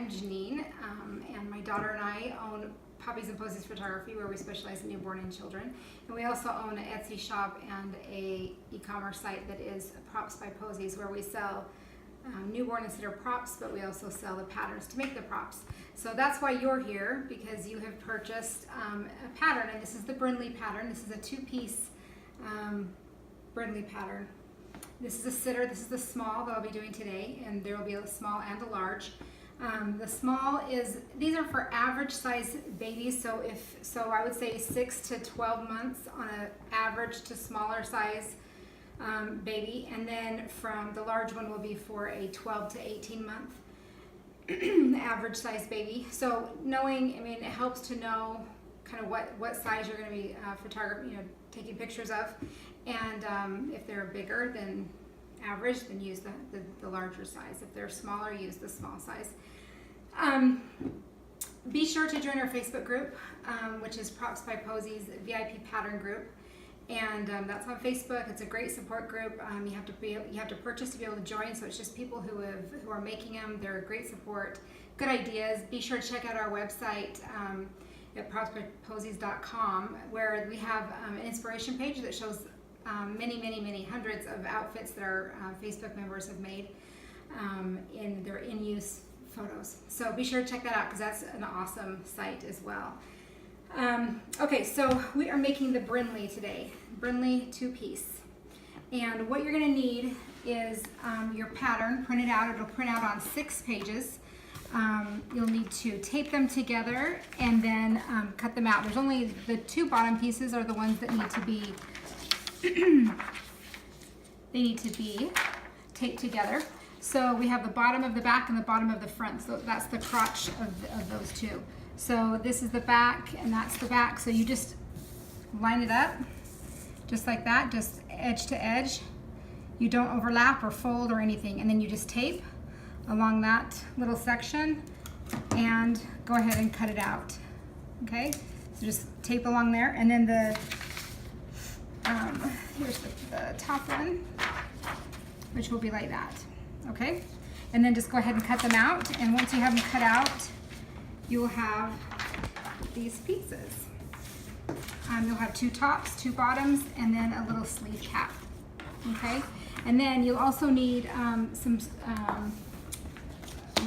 I'm Janine, and my daughter and I own Poppies and Posies Photography, where we specialize in newborn and children. And we also own an Etsy shop and a e-commerce site that is Props by Posies, where we sell newborn and sitter props, but we also sell the patterns to make the props. So that's why you're here, because you have purchased a pattern, and this is the Brynlee pattern. This is a two-piece Brynlee pattern. This is a sitter. This is the small that I'll be doing today, and there will be a small and a large. The small these are for average size babies, so I would say 6 to 12 months on an average to smaller size baby, and then from the large one will be for a 12 to 18 month average size baby. So knowing, I mean, it helps to know kind of what size you're going to be taking pictures of, and if they're bigger than average, then use the larger size. If they're smaller, use the small size. Be sure to join our Facebook group, which is Props by Posies VIP Pattern Group, and that's on Facebook. It's a great support group. You have to purchase to be able to join, so it's just people who are making them. They're a great support, good ideas. Be sure to check out our website at propsbyposies.com, where we have an inspiration page that shows many hundreds of outfits that our Facebook members have made in their in-use photos. So be sure to check that out, because that's an awesome site as well. Okay, so we are making the Brynlee today. Brynlee two-piece. And what you're going to need is your pattern printed out. It'll print out on 6 pages. You'll need to tape them together and then cut them out. There's only the 2 bottom pieces are the ones that need to be they need to be taped together. So we have the bottom of the back and the bottom of the front. So that's the crotch of those 2. So this is the back and that's the back. So you just line it up just like that, just edge to edge. You don't overlap or fold or anything. And then you just tape along that little section and go ahead and cut it out. Okay, so just tape along there, and then here's the top one, which will be like that. Okay, and then just go ahead and cut them out, and once you have them cut out, you will have these pieces. You'll have 2 tops, 2 bottoms, and then a little sleeve cap. Okay, and then you'll also need some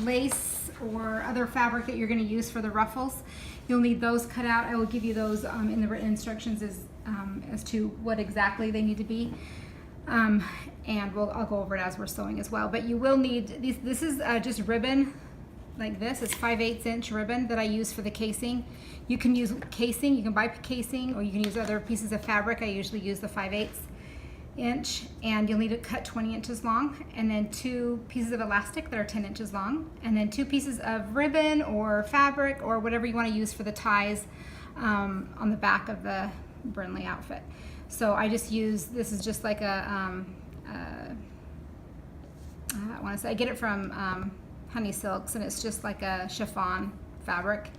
lace or other fabric that you're going to use for the ruffles. You'll need those cut out. I will give you those in the written instructions as to what exactly they need to be, and I'll go over it as we're sewing as well. But you will need these. This is just ribbon like this. It's 5/8 inch ribbon that I use for the casing. You can use casing. You can buy casing, or you can use other pieces of fabric. I usually use the 5/8 inch, and you'll need to cut 20 inches long, and then 2 pieces of elastic that are 10 inches long, and then 2 pieces of ribbon or fabric or whatever you want to use for the ties on the back of the Brynlee outfit. So I just use, this is just like I get it from Honey Silks, and it's just like a chiffon fabric.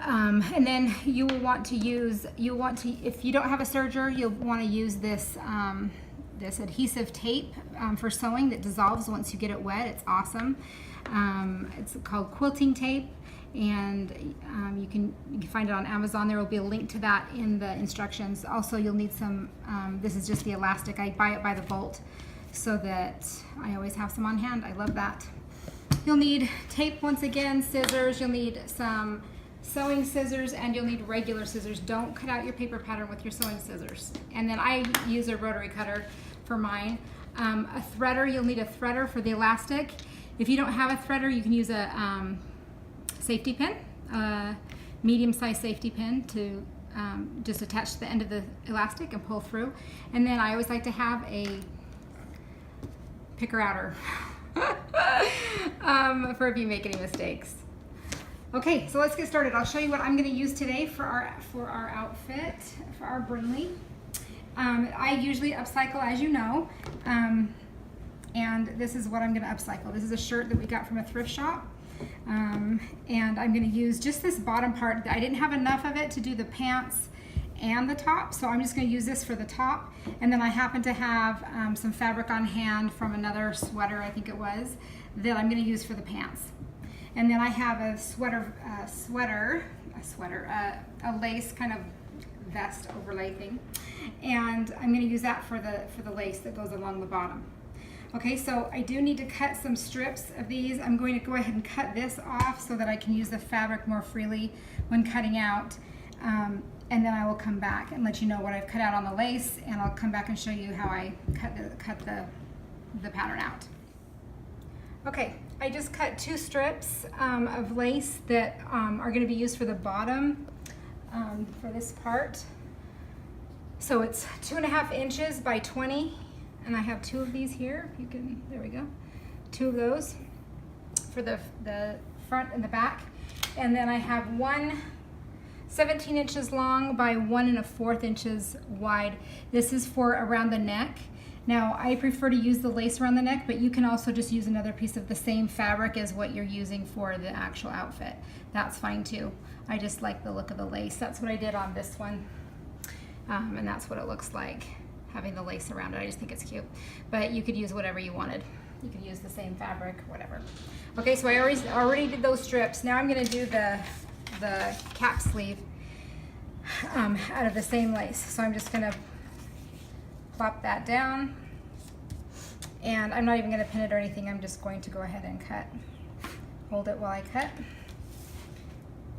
And then you will want to use, if you don't have a serger, you'll want to use this this adhesive tape for sewing that dissolves once you get it wet. It's awesome. It's called quilting tape, and you can find it on Amazon. There will be a link to that in the instructions. Also, you'll need some, this is just the elastic. I buy it by the bolt so that I always have some on hand. I love that. You'll need tape once again, scissors. You'll need some sewing scissors, and you'll need regular scissors. Don't cut out your paper pattern with your sewing scissors. And then I use a rotary cutter for mine. A threader, you'll need a threader for the elastic. If you don't have a threader, you can use a safety pin, a medium-sized safety pin to just attach to the end of the elastic and pull through. And then I always like to have a picker-outer for if you make any mistakes. Okay, so let's get started. I'll show you what I'm going to use today for our outfit, for our Brynlee. I usually upcycle, as you know, and this is what I'm going to upcycle. This is a shirt that we got from a thrift shop, and I'm going to use just this bottom part. I didn't have enough of it to do the pants and the top, so I'm just going to use this for the top. And then I happen to have some fabric on hand from another sweater, I think it was, that I'm going to use for the pants. And then I have a a lace kind of vest overlay thing. And I'm gonna use that for the lace that goes along the bottom. Okay, so I do need to cut some strips of these. I'm going to go ahead and cut this off so that I can use the fabric more freely when cutting out. And then I will come back and let you know what I've cut out on the lace, and I'll come back and show you how I cut the pattern out. Okay, I just cut 2 strips of lace that are going to be used for the bottom for this part. So it's 2.5 inches by 20, and I have 2 of these here. You can, there we go, 2 of those for the front and the back, and then I have one 17 inches long by 1 1/4 inches wide. This is for around the neck. Now I prefer to use the lace around the neck, but you can also just use another piece of the same fabric as what you're using for the actual outfit. That's fine too. I just like the look of the lace. That's what I did on this one. And that's what it looks like, having the lace around it. I just think it's cute. But you could use whatever you wanted. You could use the same fabric, whatever. Okay, so I already did those strips. Now I'm gonna do the cap sleeve out of the same lace. So I'm just gonna plop that down, and I'm not even gonna pin it or anything. I'm just going to go ahead and cut. Hold it while I cut.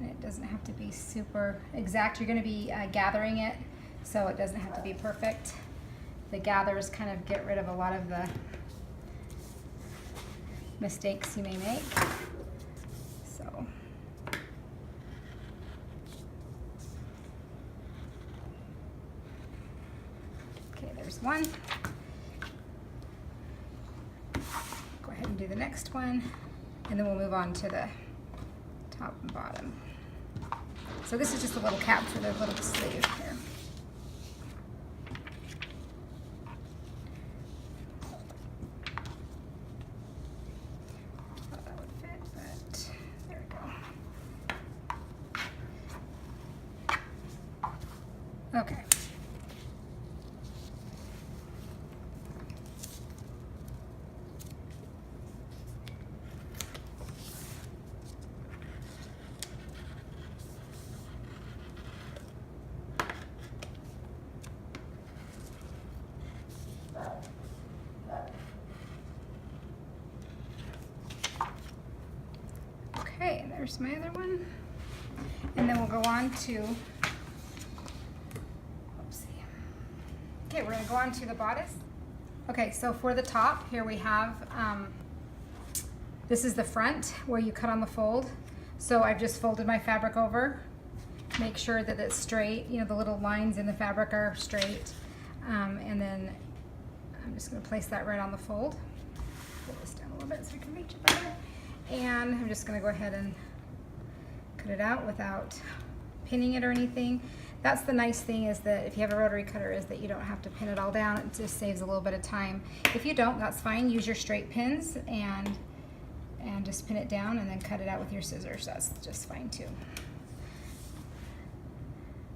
And it doesn't have to be super exact. You're gonna be gathering it, so it doesn't have to be perfect. The gathers kind of get rid of a lot of the mistakes you may make. So okay, there's one. Go ahead and do the next one, and then we'll move on to the top and bottom. So this is just a little cap for the little sleeve here. Thought that would fit, but there we go. Okay. Okay, there's my other one. And then we'll go on to, oopsie. Okay, we're gonna go on to the bodice. Okay, so for the top, here we have, this is the front where you cut on the fold. So I've just folded my fabric over. Make sure that it's straight, you know, the little lines in the fabric are straight. And then I'm just gonna place that right on the fold. Pull this down a little bit so we can reach it better. And I'm just gonna go ahead and cut it out without pinning it or anything. That's the nice thing, is that if you have a rotary cutter, is that you don't have to pin it all down. It just saves a little bit of time. If you don't, that's fine. Use your straight pins and just pin it down and then cut it out with your scissors. That's just fine too.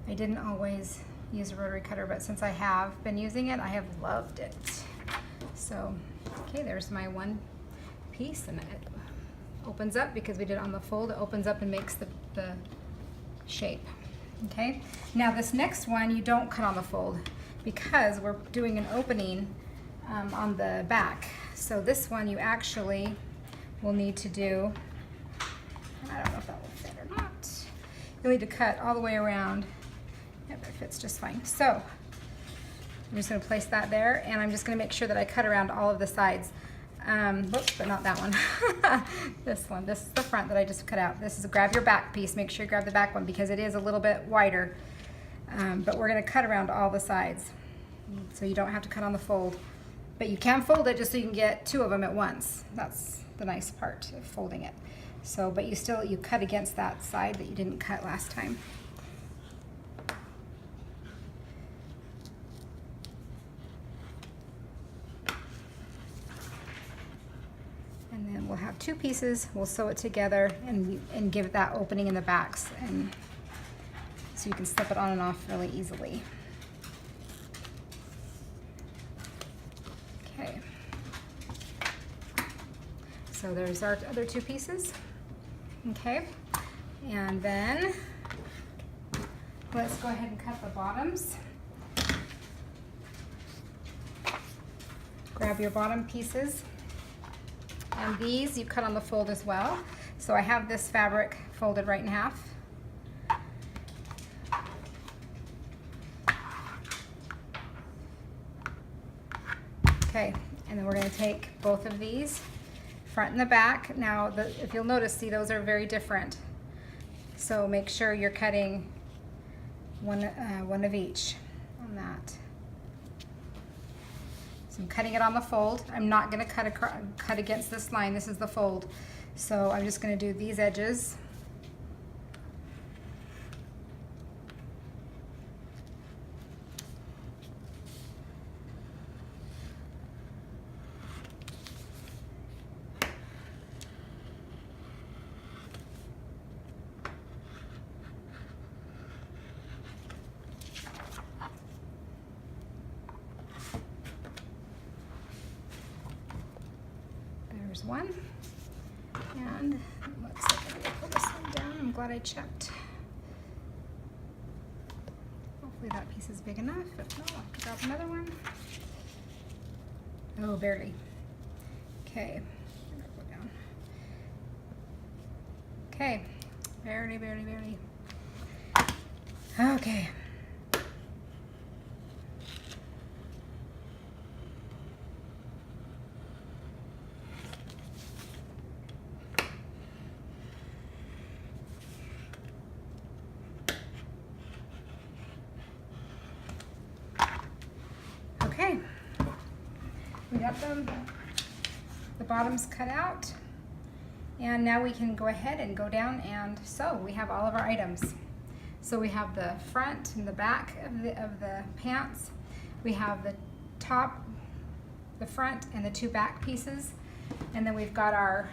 I didn't always use a rotary cutter, but since I have been using it, I have loved it. So, okay, there's my one piece, and it opens up because we did it on the fold. It opens up and makes the shape. Okay, now this next one you don't cut on the fold because we're doing an opening on the back. So this one you actually will need to do, and I don't know if that will fit or not. You'll need to cut all the way around. Yep, it fits just fine. So I'm just going to place that there, and I'm just going to make sure that I cut around all of the sides. Oops, but not that one. This one. This is the front that I just cut out. This is grab your back piece. Make sure you grab the back one because it is a little bit wider. But we're going to cut around all the sides, so you don't have to cut on the fold. But you can fold it just so you can get 2 of them at once. That's the nice part of folding it. So, but you cut against that side that you didn't cut last time. And then we'll have 2 pieces. We'll sew it together and give it that opening in the backs, and so you can slip it on and off really easily. Okay. So there's our other 2 pieces. Okay, and then let's go ahead and cut the bottoms. Grab your bottom pieces, and these you cut on the fold as well. So I have this fabric folded right in half. Okay, and then we're going to take both of these, front and the back. Now, if you'll notice, see, those are very different. So make sure you're cutting one of each on that. So I'm cutting it on the fold. I'm not going to cut against this line. This is the fold. So I'm just going to do these edges. There's one, and it looks like I'm going to pull this one down. I'm glad I checked. Hopefully that piece is big enough. If not, I'll have to grab another one. Oh, barely. Okay, I'm going to go down. Okay, barely, barely, barely. Okay. Okay, we got the bottoms cut out, and now we can go ahead and go down and sew. We have all of our items. So we have the front and the back of the pants. We have the top, the front, and the two back pieces. And then we've got our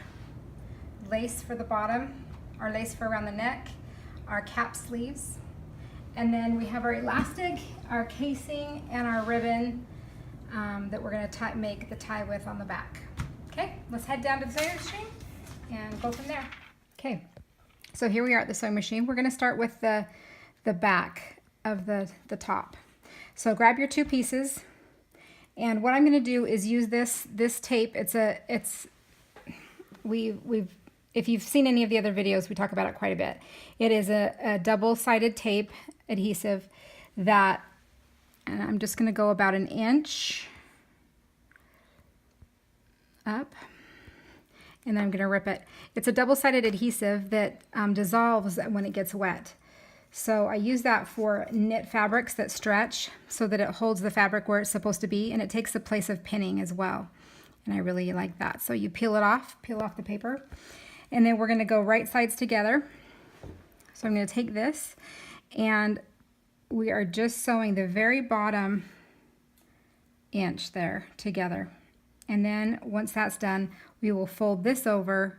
lace for the bottom, our lace for around the neck, our cap sleeves. And then we have our elastic, our casing, and our ribbon that we're going to make the tie with on the back. Okay, let's head down to the sewing machine and go from there. Okay, so here we are at the sewing machine. We're going to start with the back of the top. So grab your two pieces, and what I'm going to do is use this tape. If you've seen any of the other videos, we talk about it quite a bit. It is a double-sided tape adhesive that, and I'm just going to go about an inch up, and then I'm going to rip it. It's a double-sided adhesive that dissolves when it gets wet. So I use that for knit fabrics that stretch so that it holds the fabric where it's supposed to be, and it takes the place of pinning as well. And I really like that. So you peel off the paper, and then we're going to go right sides together. So I'm going to take this, and we are just sewing the very bottom inch there together. And then once that's done, we will fold this over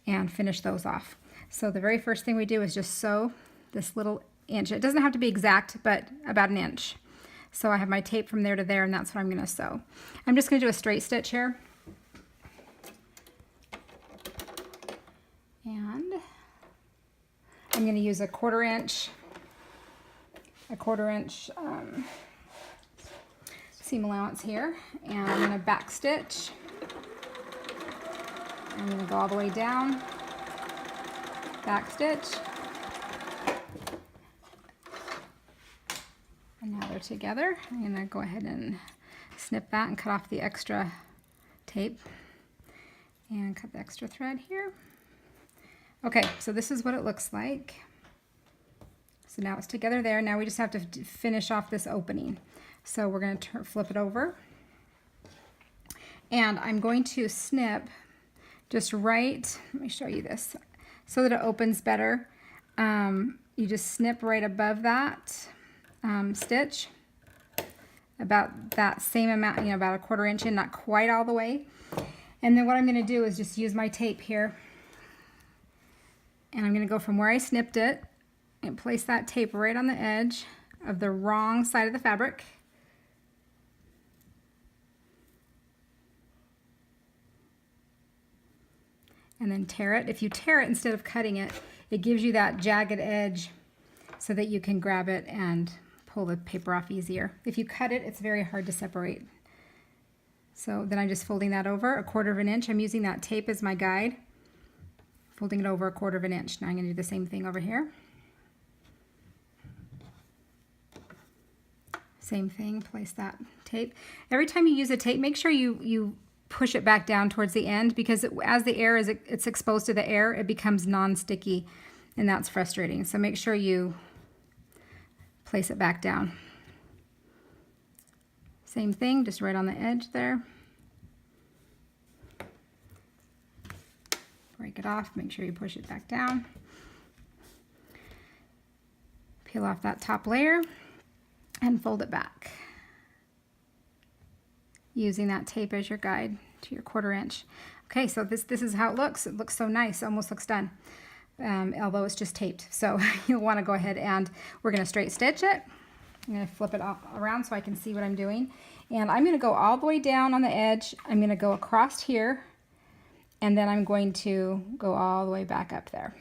and finish those off. So the very first thing we do is just sew this little inch. It doesn't have to be exact, but about an inch. So I have my tape from there to there, and that's what I'm going to sew. I'm just going to do a straight stitch here. And I'm going to use a quarter inch seam allowance here, and I'm going to back stitch. I'm going to go all the way down, back stitch, and now they're together. I'm going to go ahead and snip that and cut off the extra tape and cut the extra thread here. Okay, so this is what it looks like. So now it's together there. Now we just have to finish off this opening. So we're going to flip it over. And I'm going to snip just right, let me show you this, so that it opens better. You just snip right above that stitch, about that same amount, you know, about a quarter inch in, not quite all the way. And then what I'm going to do is just use my tape here. And I'm going to go from where I snipped it and place that tape right on the edge of the wrong side of the fabric. and then tear it. If you tear it instead of cutting it, it gives you that jagged edge so that you can grab it and pull the paper off easier. If you cut it, it's very hard to separate. So then I'm just folding that over 1/4 of an inch. I'm using that tape as my guide, folding it over 1/4 of an inch. Now I'm going to do the same thing over here. Same thing, place that tape. Every time you use a tape, make sure you push it back down towards the end, because as the air it's exposed to the air, it becomes non-sticky, and that's frustrating. So make sure you place it back down. Same thing, just right on the edge there. Break it off, make sure you push it back down. Peel off that top layer and fold it back, using that tape as your guide to your 1/4 inch. Okay, so this is how it looks. It looks so nice, almost looks done, although it's just taped. So you'll want to go ahead and we're going to straight stitch it. I'm going to flip it around so I can see what I'm doing. And I'm going to go all the way down on the edge. I'm going to go across here, and then I'm going to go all the way back up there,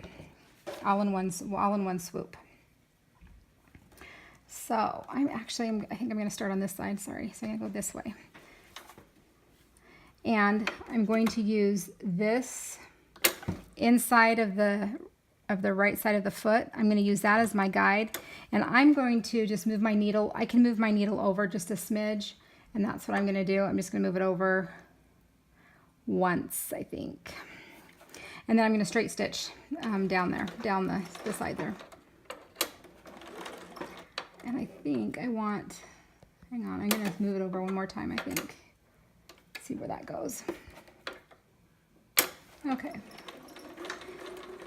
all in one swoop. So I think I'm going to start on this side, sorry. So I'm going to go this way. And I'm going to use this inside of the right side of the foot. I'm going to use that as my guide. And I'm going to just move my needle. I can move my needle over just a smidge, and that's what I'm going to do. I'm just going to move it over once, I think. And then I'm going to straight stitch down there, down the side there. And I think I want, hang on, I'm going to move it over one more time, I think. See where that goes. Okay.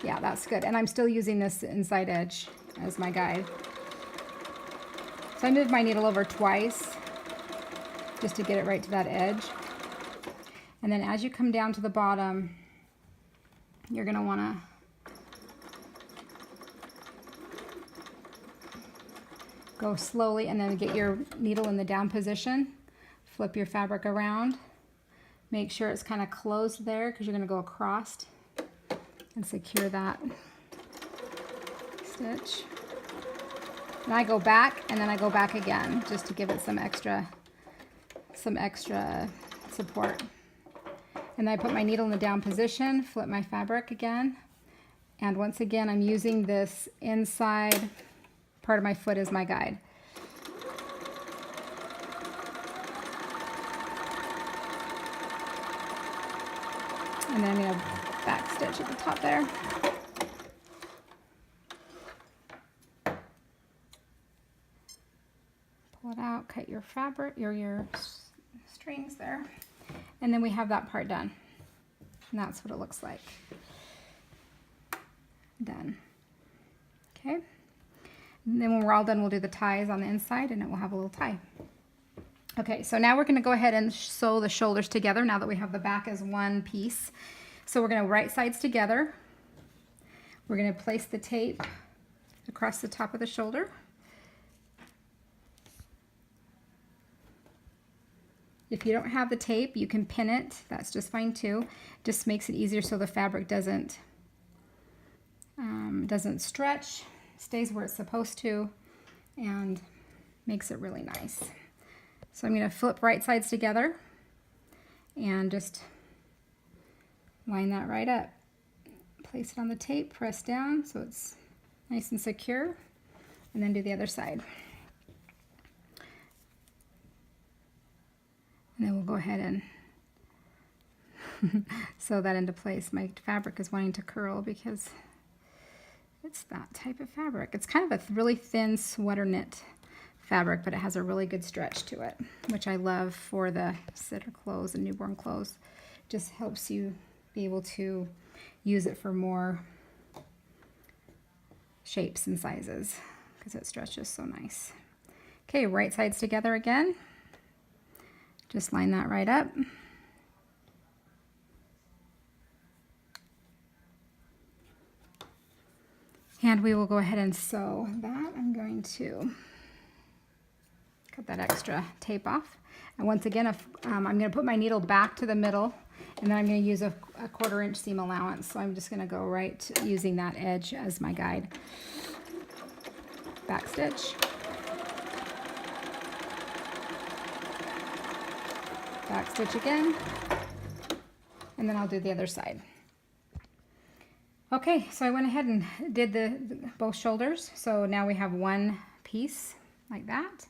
Yeah, that's good. And I'm still using this inside edge as my guide. So I moved my needle over twice just to get it right to that edge. And then as you come down to the bottom, you're going to want to go slowly and then get your needle in the down position. Flip your fabric around. Make sure it's kind of closed there, because you're going to go across and secure that stitch. And I go back, and then I go back again just to give it some extra support. And then I put my needle in the down position, flip my fabric again, and once again I'm using this inside part of my foot as my guide. And then I'm going to back stitch at the top there. Pull it out, cut your fabric, your strings there. And then we have that part done. And that's what it looks like. Done. Okay. And then when we're all done, we'll do the ties on the inside, and it will have a little tie. Okay, so now we're going to go ahead and sew the shoulders together now that we have the back as one piece. So we're going to right sides together. We're going to place the tape across the top of the shoulder. If you don't have the tape, you can pin it. That's just fine too. Just makes it easier so the fabric doesn't stretch, stays where it's supposed to, and makes it really nice. So I'm going to flip right sides together and just line that right up. Place it on the tape, press down so it's nice and secure, and then do the other side. And then we'll go ahead and sew that into place. My fabric is wanting to curl because it's that type of fabric. It's kind of a really thin sweater knit fabric, but it has a really good stretch to it, which I love for the sitter clothes and newborn clothes. Just helps you be able to use it for more shapes and sizes because it stretches so nice. Okay, right sides together again. Just line that right up. And we will go ahead and sew that. I'm going to Cut that extra tape off. And once again, I'm going to put my needle back to the middle, and then I'm going to use a 1/4 inch seam allowance. So I'm just going to go right using that edge as my guide. Back stitch. Back stitch again. And then I'll do the other side. Okay, so I went ahead and did both shoulders. So now we have one piece like that.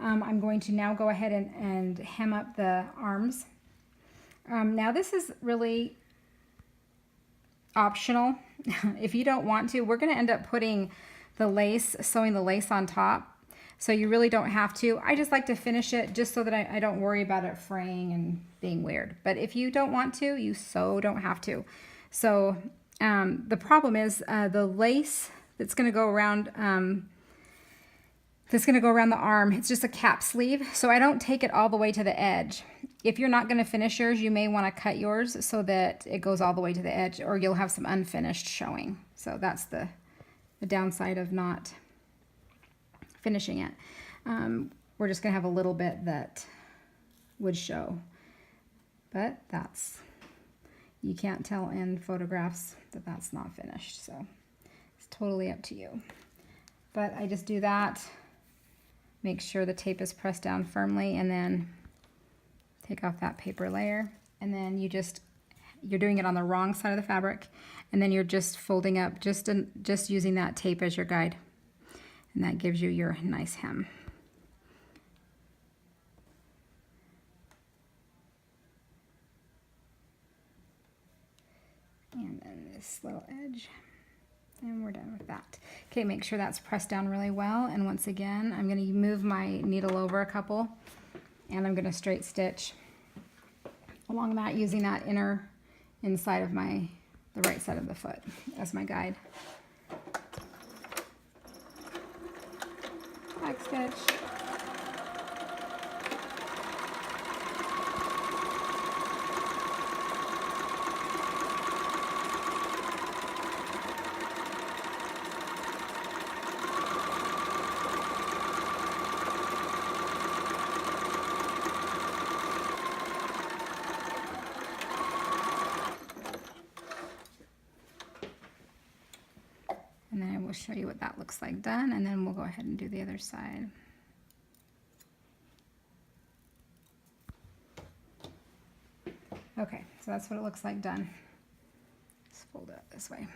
I'm going to now go ahead and hem up the arms. Now this is really optional. If you don't want to, we're going to end up putting the lace, sewing the lace on top. So you really don't have to. I just like to finish it just so that I don't worry about it fraying and being weird. But if you don't want to, you don't have to. So the problem is the lace that's going to go around the arm. It's just a cap sleeve, so I don't take it all the way to the edge. If you're not going to finish yours, you may want to cut yours so that it goes all the way to the edge, or you'll have some unfinished showing. So that's the downside of not finishing it. We're just going to have a little bit that would show, but you can't tell in photographs that that's not finished, so it's totally up to you. But I just do that, make sure the tape is pressed down firmly, and then take off that paper layer, and then you're doing it on the wrong side of the fabric, and then you're just folding up, just using that tape as your guide, and that gives you your nice hem. And then this little edge, and we're done with that. Okay, make sure that's pressed down really well, and once again, I'm going to move my needle over a couple, and I'm going to straight stitch along that using that inside of the right side of the foot as my guide. Back stitch. And then I will show you what that looks like done, and then we'll go ahead and do the other side. Okay, so that's what it looks like done. Just fold it up this way.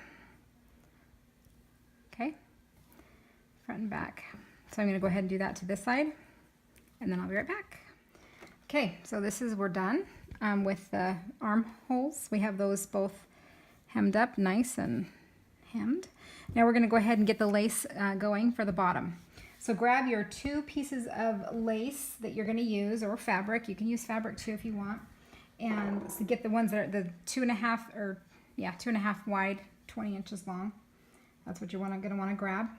Okay, front and back. So I'm going to go ahead and do that to this side, and then I'll be right back. Okay, so we're done with the armholes. We have those both hemmed up, nice and hemmed. Now we're going to go ahead and get the lace going for the bottom. So grab your 2 pieces of lace that you're going to use, or fabric. You can use fabric too if you want. And so get the ones that are the 2.5 wide, 20 inches long. That's what you're going to want to grab.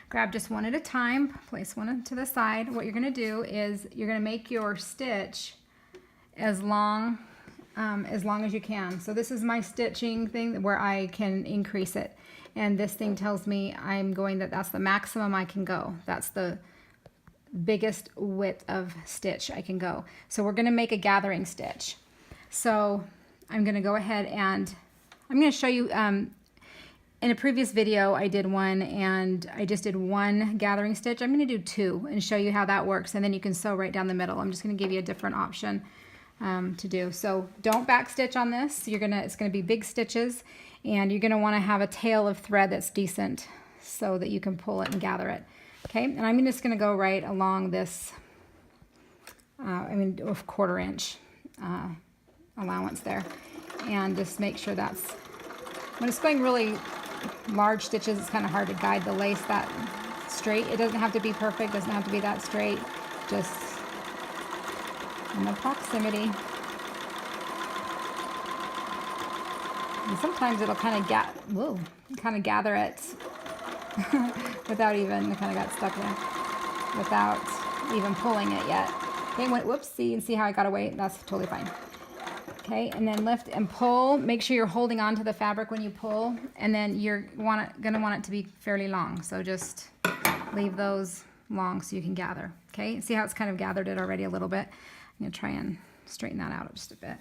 Grab just one at a time. Place one to the side. What you're going to do is you're going to make your stitch as long as you can. So this is my stitching thing where I can increase it, and this thing tells me that's the maximum I can go. That's the biggest width of stitch I can go. So we're going to make a gathering stitch. So I'm going to go ahead and I'm going to show you in a previous video I did one, and I just did 1 gathering stitch. I'm going to do 2 and show you how that works, and then you can sew right down the middle. I'm just going to give you a different option to do. So don't back stitch on this. It's gonna be big stitches, and you're gonna want to have a tail of thread that's decent so that you can pull it and gather it. Okay, and I'm just gonna go right along this, a 1/4 inch allowance there, and just make sure when it's going really large stitches, it's kind of hard to guide the lace that straight. It doesn't have to be perfect, doesn't have to be that straight, just in the proximity. And sometimes it'll kind of gather it without even, kind of got stuck there, without even pulling it yet. Okay, whoops, see how I got away? That's totally fine. Okay, and then lift and pull. Make sure you're holding on to the fabric when you pull, and then you're gonna want it to be fairly long. So just leave those long so you can gather. Okay, see how it's kind of gathered it already a little bit? I'm going to try and straighten that out just a bit.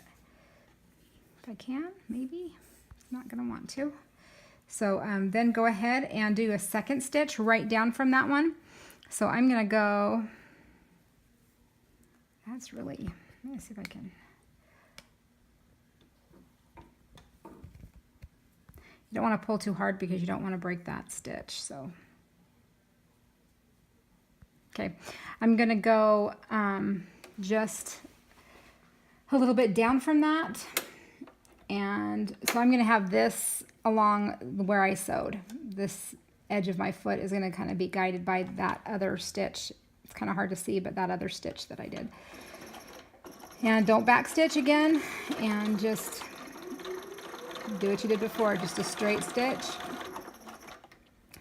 If I can, maybe. It's not going to want to. So then go ahead and do a second stitch right down from that one. So I'm going to go, that's really, let me see if I can. You don't want to pull too hard because you don't want to break that stitch. So, okay, I'm going to go just a little bit down from that. And so I'm going to have this along where I sewed. This edge of my foot is going to kind of be guided by that other stitch. It's kind of hard to see, but that other stitch that I did. And don't back stitch again, and just do what you did before, just a straight stitch.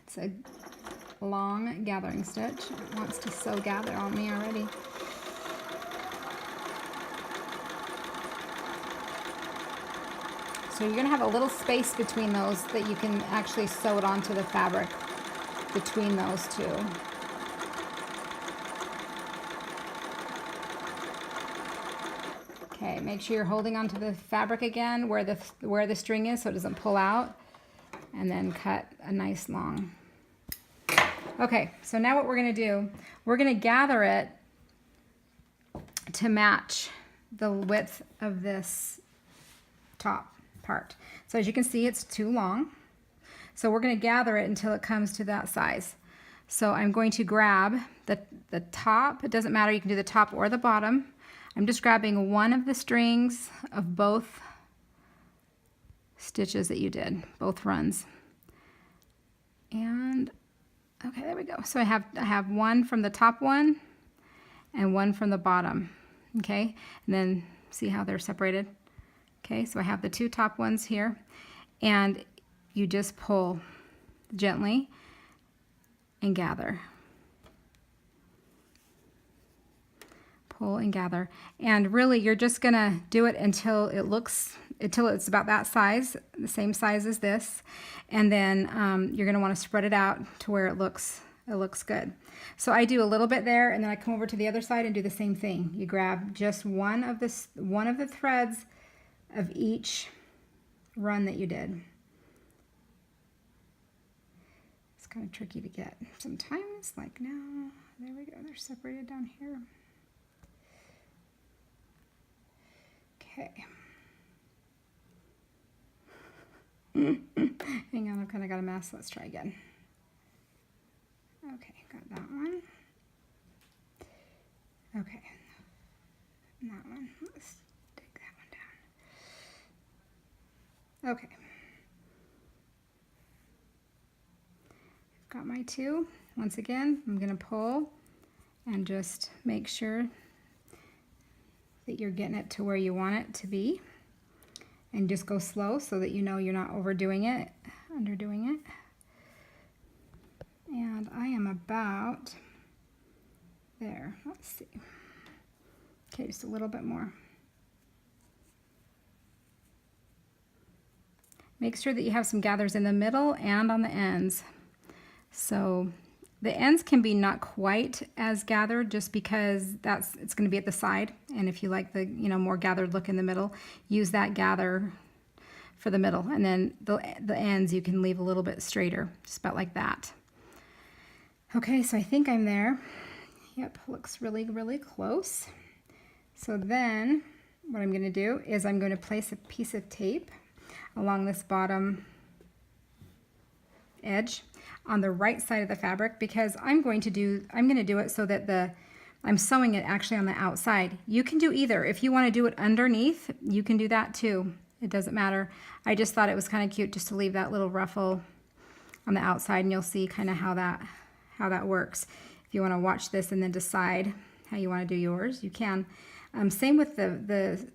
It's a long gathering stitch. It wants to sew gather on me already. So you're going to have a little space between those that you can actually sew it onto the fabric between those two. Okay, make sure you're holding onto the fabric again where the string is so it doesn't pull out, and then cut a nice long. Okay, so now what we're going to do, we're going to gather it to match the width of this top part. So as you can see, it's too long. So we're going to gather it until it comes to that size. So I'm going to grab the top. It doesn't matter, you can do the top or the bottom. I'm just grabbing one of the strings of both stitches that you did, both runs. And okay, there we go. So I have one from the top one and one from the bottom. Okay, and then see how they're separated. Okay, so I have the two top ones here, and you just pull gently and gather. Pull and gather. And really you're just gonna do it until it's about that size, the same size as this. And then you're gonna wanna spread it out to where it looks good. So I do a little bit there, and then I come over to the other side and do the same thing. You grab just one of the threads of each run that you did. It's kind of tricky to get sometimes, like now. There we go, they're separated down here. Okay. Hang on, I've kind of got a mess. Let's try again. Okay, got that one. Okay, and that one. Let's take that one down. Okay. I've got my two. Once again, I'm going to pull and just make sure that you're getting it to where you want it to be, and just go slow so that you know you're not overdoing it, underdoing it. And I am about there. Let's see. Okay, just a little bit more. Make sure that you have some gathers in the middle and on the ends. So the ends can be not quite as gathered just because it's going to be at the side. And if you like the more gathered look in the middle, use that gather for the middle. And then the ends you can leave a little bit straighter, just about like that. Okay, so I think I'm there. Yep, looks really, really close. So then what I'm going to do is I'm going to place a piece of tape along this bottom edge on the right side of the fabric, because I'm going to do it so that I'm sewing it actually on the outside. You can do either. If you want to do it underneath, you can do that too. It doesn't matter. I just thought it was kind of cute just to leave that little ruffle on the outside, and you'll see kind of how that works. If you want to watch this and then decide how you want to do yours, you can. Same with the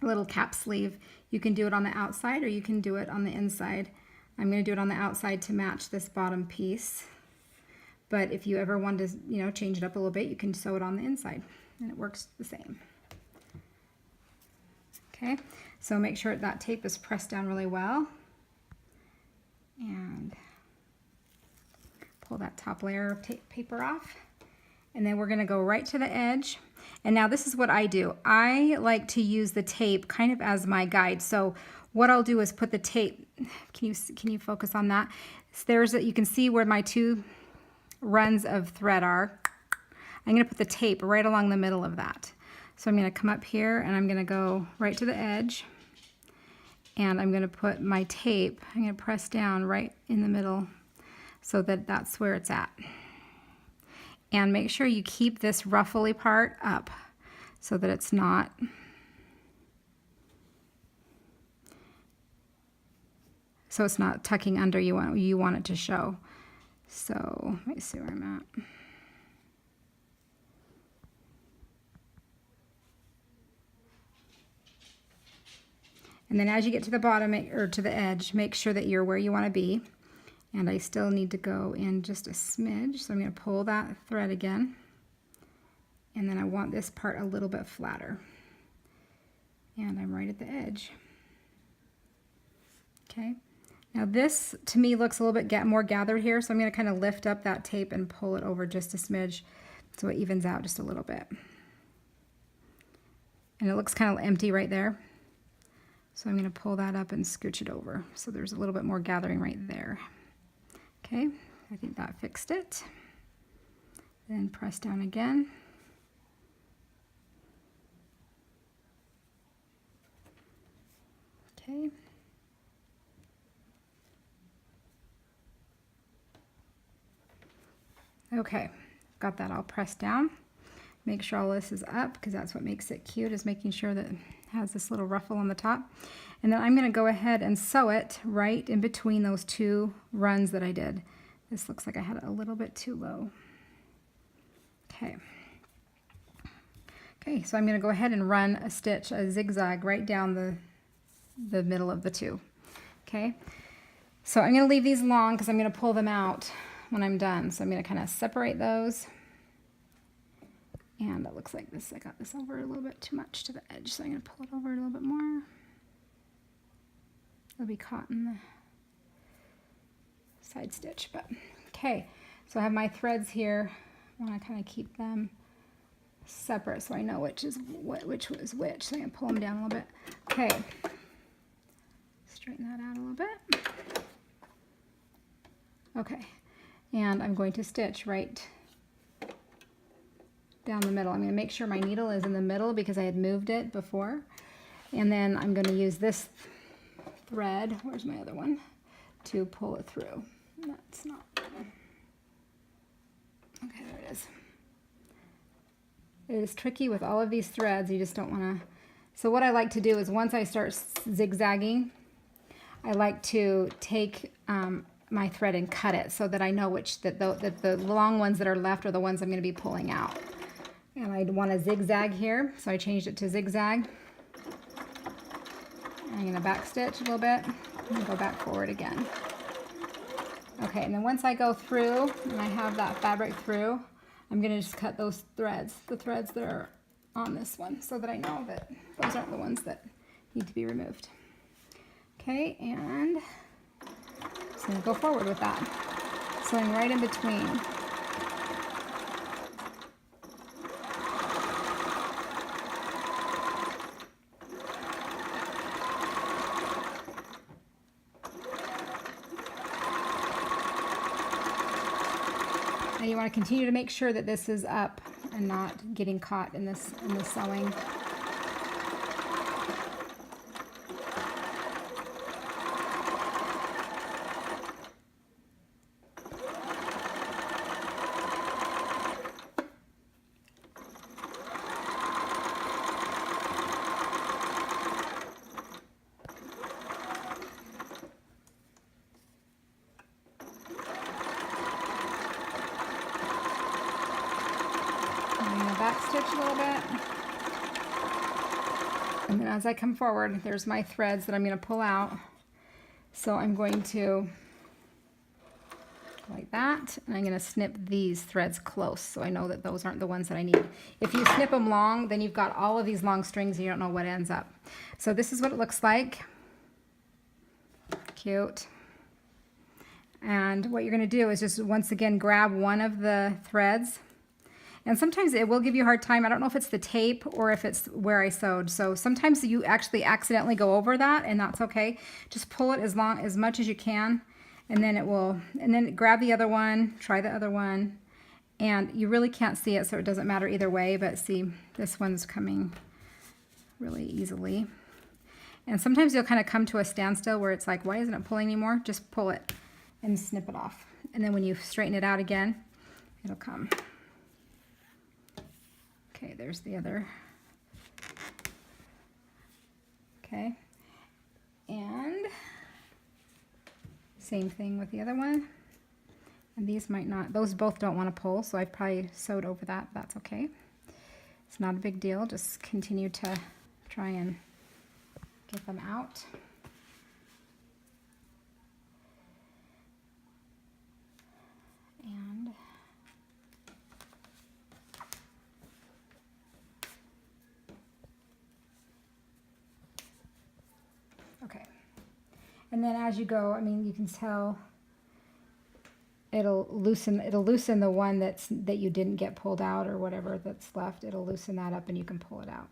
little cap sleeve. You can do it on the outside or you can do it on the inside. I'm going to do it on the outside to match this bottom piece. But if you ever want to, change it up a little bit, you can sew it on the inside, and it works the same. Okay, so make sure that tape is pressed down really well, and pull that that top layer of paper off. And then we're gonna go right to the edge. And now this is what I do. I like to use the tape kind of as my guide. So what I'll do is put the tape, can you focus on that? So you can see where my 2 runs of thread are. I'm gonna put the tape right along the middle of that. So I'm gonna come up here and I'm gonna go right to the edge. And I'm gonna put my tape, I'm gonna press down right in the middle so that that's where it's at. And make sure you keep this ruffly part up so that it's not tucking under. You want it to show. So let me see where I'm at. And then as you get to the bottom or to the edge, make sure that you're where you want to be. And I still need to go in just a smidge, so I'm going to pull that thread again. And then I want this part a little bit flatter. And I'm right at the edge. Okay. Now this, to me, looks a little bit more gathered here, so I'm going to kind of lift up that tape and pull it over just a smidge so it evens out just a little bit. And it looks kind of empty right there. So I'm going to pull that up and scooch it over so there's a little bit more gathering right there. Okay, I think that fixed it. Then press down again. Okay. Okay, got that all pressed down. Make sure all this is up because that's what makes it cute, is making sure that it has this little ruffle on the top. And then I'm going to go ahead and sew it right in between those 2 runs that I did. This looks like I had it a little bit too low. Okay. Okay, so I'm going to go ahead and run a zigzag right down the middle of the 2. Okay, so I'm going to leave these long because I'm going to pull them out when I'm done. So I'm going to kind of separate those. And it looks like this, I got this over a little bit too much to the edge, so I'm going to pull it over a little bit more. It'll be caught in the side stitch, but okay. So I have my threads here. I want to kind of keep them separate so I know which was which. So I'm going to pull them down a little bit. Okay. Straighten that out a little bit. Okay. And I'm going to stitch right down the middle. I'm going to make sure my needle is in the middle because I had moved it before. And then I'm going to use this thread, where's my other one, to pull it through. That's not, okay, there it is. It is tricky with all of these threads, you just don't want to, so what I like to do is once I start zigzagging, I like to take my thread and cut it so that I know that the long ones that are left are the ones I'm going to be pulling out. And I want to zigzag here, so I changed it to zigzag. I'm going to back stitch a little bit and go back forward again. Okay, and then once I go through and I have that fabric through, I'm going to just cut those threads, the threads that are on this one, so that I know that those aren't the ones that need to be removed. Okay, and just going to go forward with that, sewing right in between. You want to continue to make sure that this is up and not getting caught in the sewing. Back stitch a little bit, and then as I come forward, there's my threads that I'm going to pull out. So I'm going to go like that, and I'm going to snip these threads close so I know that those aren't the ones that I need. If you snip them long, then you've got all of these long strings and you don't know what ends up. So this is what it looks like. Cute. And what you're going to do is just once again grab one of the threads. And sometimes it will give you a hard time. I don't know if it's the tape or if it's where I sewed. So sometimes you actually accidentally go over that, and that's okay. Just pull it as much as you can, and then it will, and then grab the other one, try the other one. And you really can't see it, so it doesn't matter either way, but see, this one's coming really easily. And sometimes you'll kind of come to a standstill where it's like, why isn't it pulling anymore? Just pull it and snip it off. And then when you straighten it out again, it'll come. Okay, there's the other. Okay, and same thing with the other one. And these might not, those both don't want to pull, so I probably sewed over that. That's okay. It's not a big deal. Just continue to try and get them out. And okay. And then as you go, I mean, you can tell it'll loosen the one that you didn't get pulled out or whatever that's left. It'll loosen that up and you can pull it out.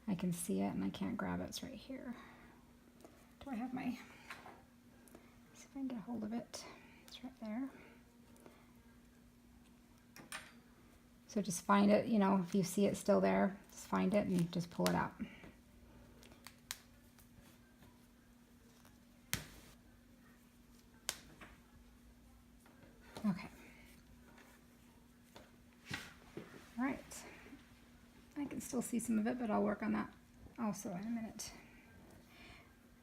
I can see it and I can't grab it. It's right here. Do I have my, see if I can get a hold of it. It's right there. So just find it, you know, if you see it still there, just find it and just pull it out. Okay. All right. I can still see some of it, but I'll work on that also in a minute.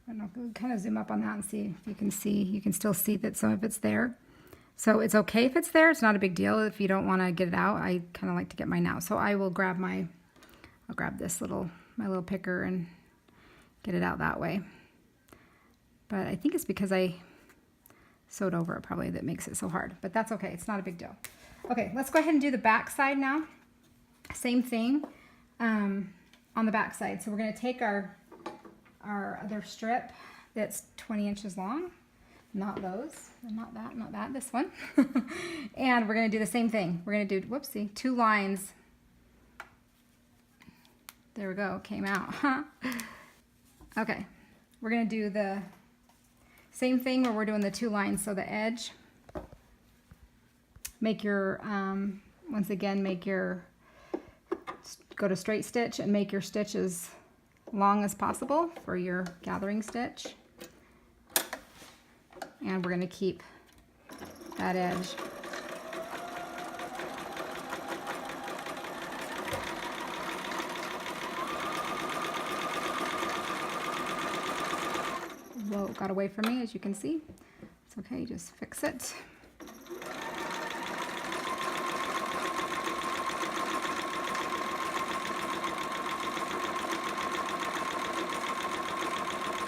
I don't know, we'll kind of zoom up on that and see if you can see. You can still see that some of it's there. So it's okay if it's there. It's not a big deal if you don't want to get it out. I kind of like to get mine out. So I will grab I'll grab this my little picker and get it out that way. But I think it's because I sewed over it probably that makes it so hard, but that's okay. It's not a big deal. Okay, let's go ahead and do the back side now. Same thing on the back side. So we're going to take our other strip that's 20 inches long, not those, not that, this one. And we're going to do the same thing. We're going to do, whoopsie, 2 lines. There we go, came out. Okay, we're going to do the same thing where we're doing the 2 lines. So the edge, make your, once again, go to straight stitch and make your stitch as long as possible for your gathering stitch. And we're going to keep that edge. Whoa, got away from me, as you can see. It's okay, just fix it.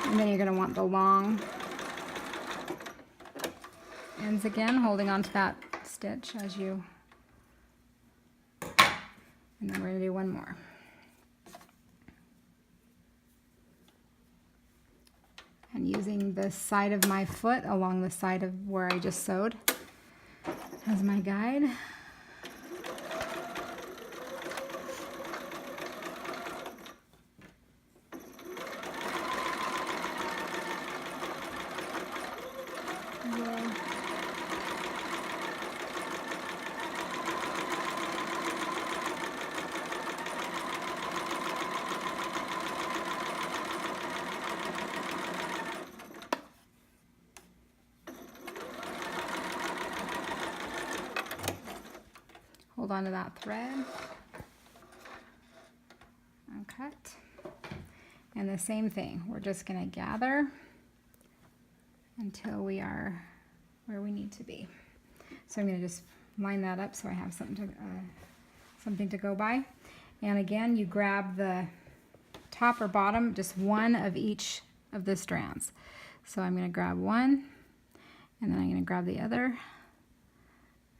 And then you're going to want the long ends again, holding on to that stitch as you, and then we're going to do one more. And using the side of my foot along the side of where I just sewed as my guide. Hold on to that thread and cut. And the same thing, we're just going to gather until we are where we need to be. So I'm going to just line that up so I have something to go by. And again, you grab the top or bottom, just one of each of the strands. So I'm going to grab one, and then I'm going to grab the other.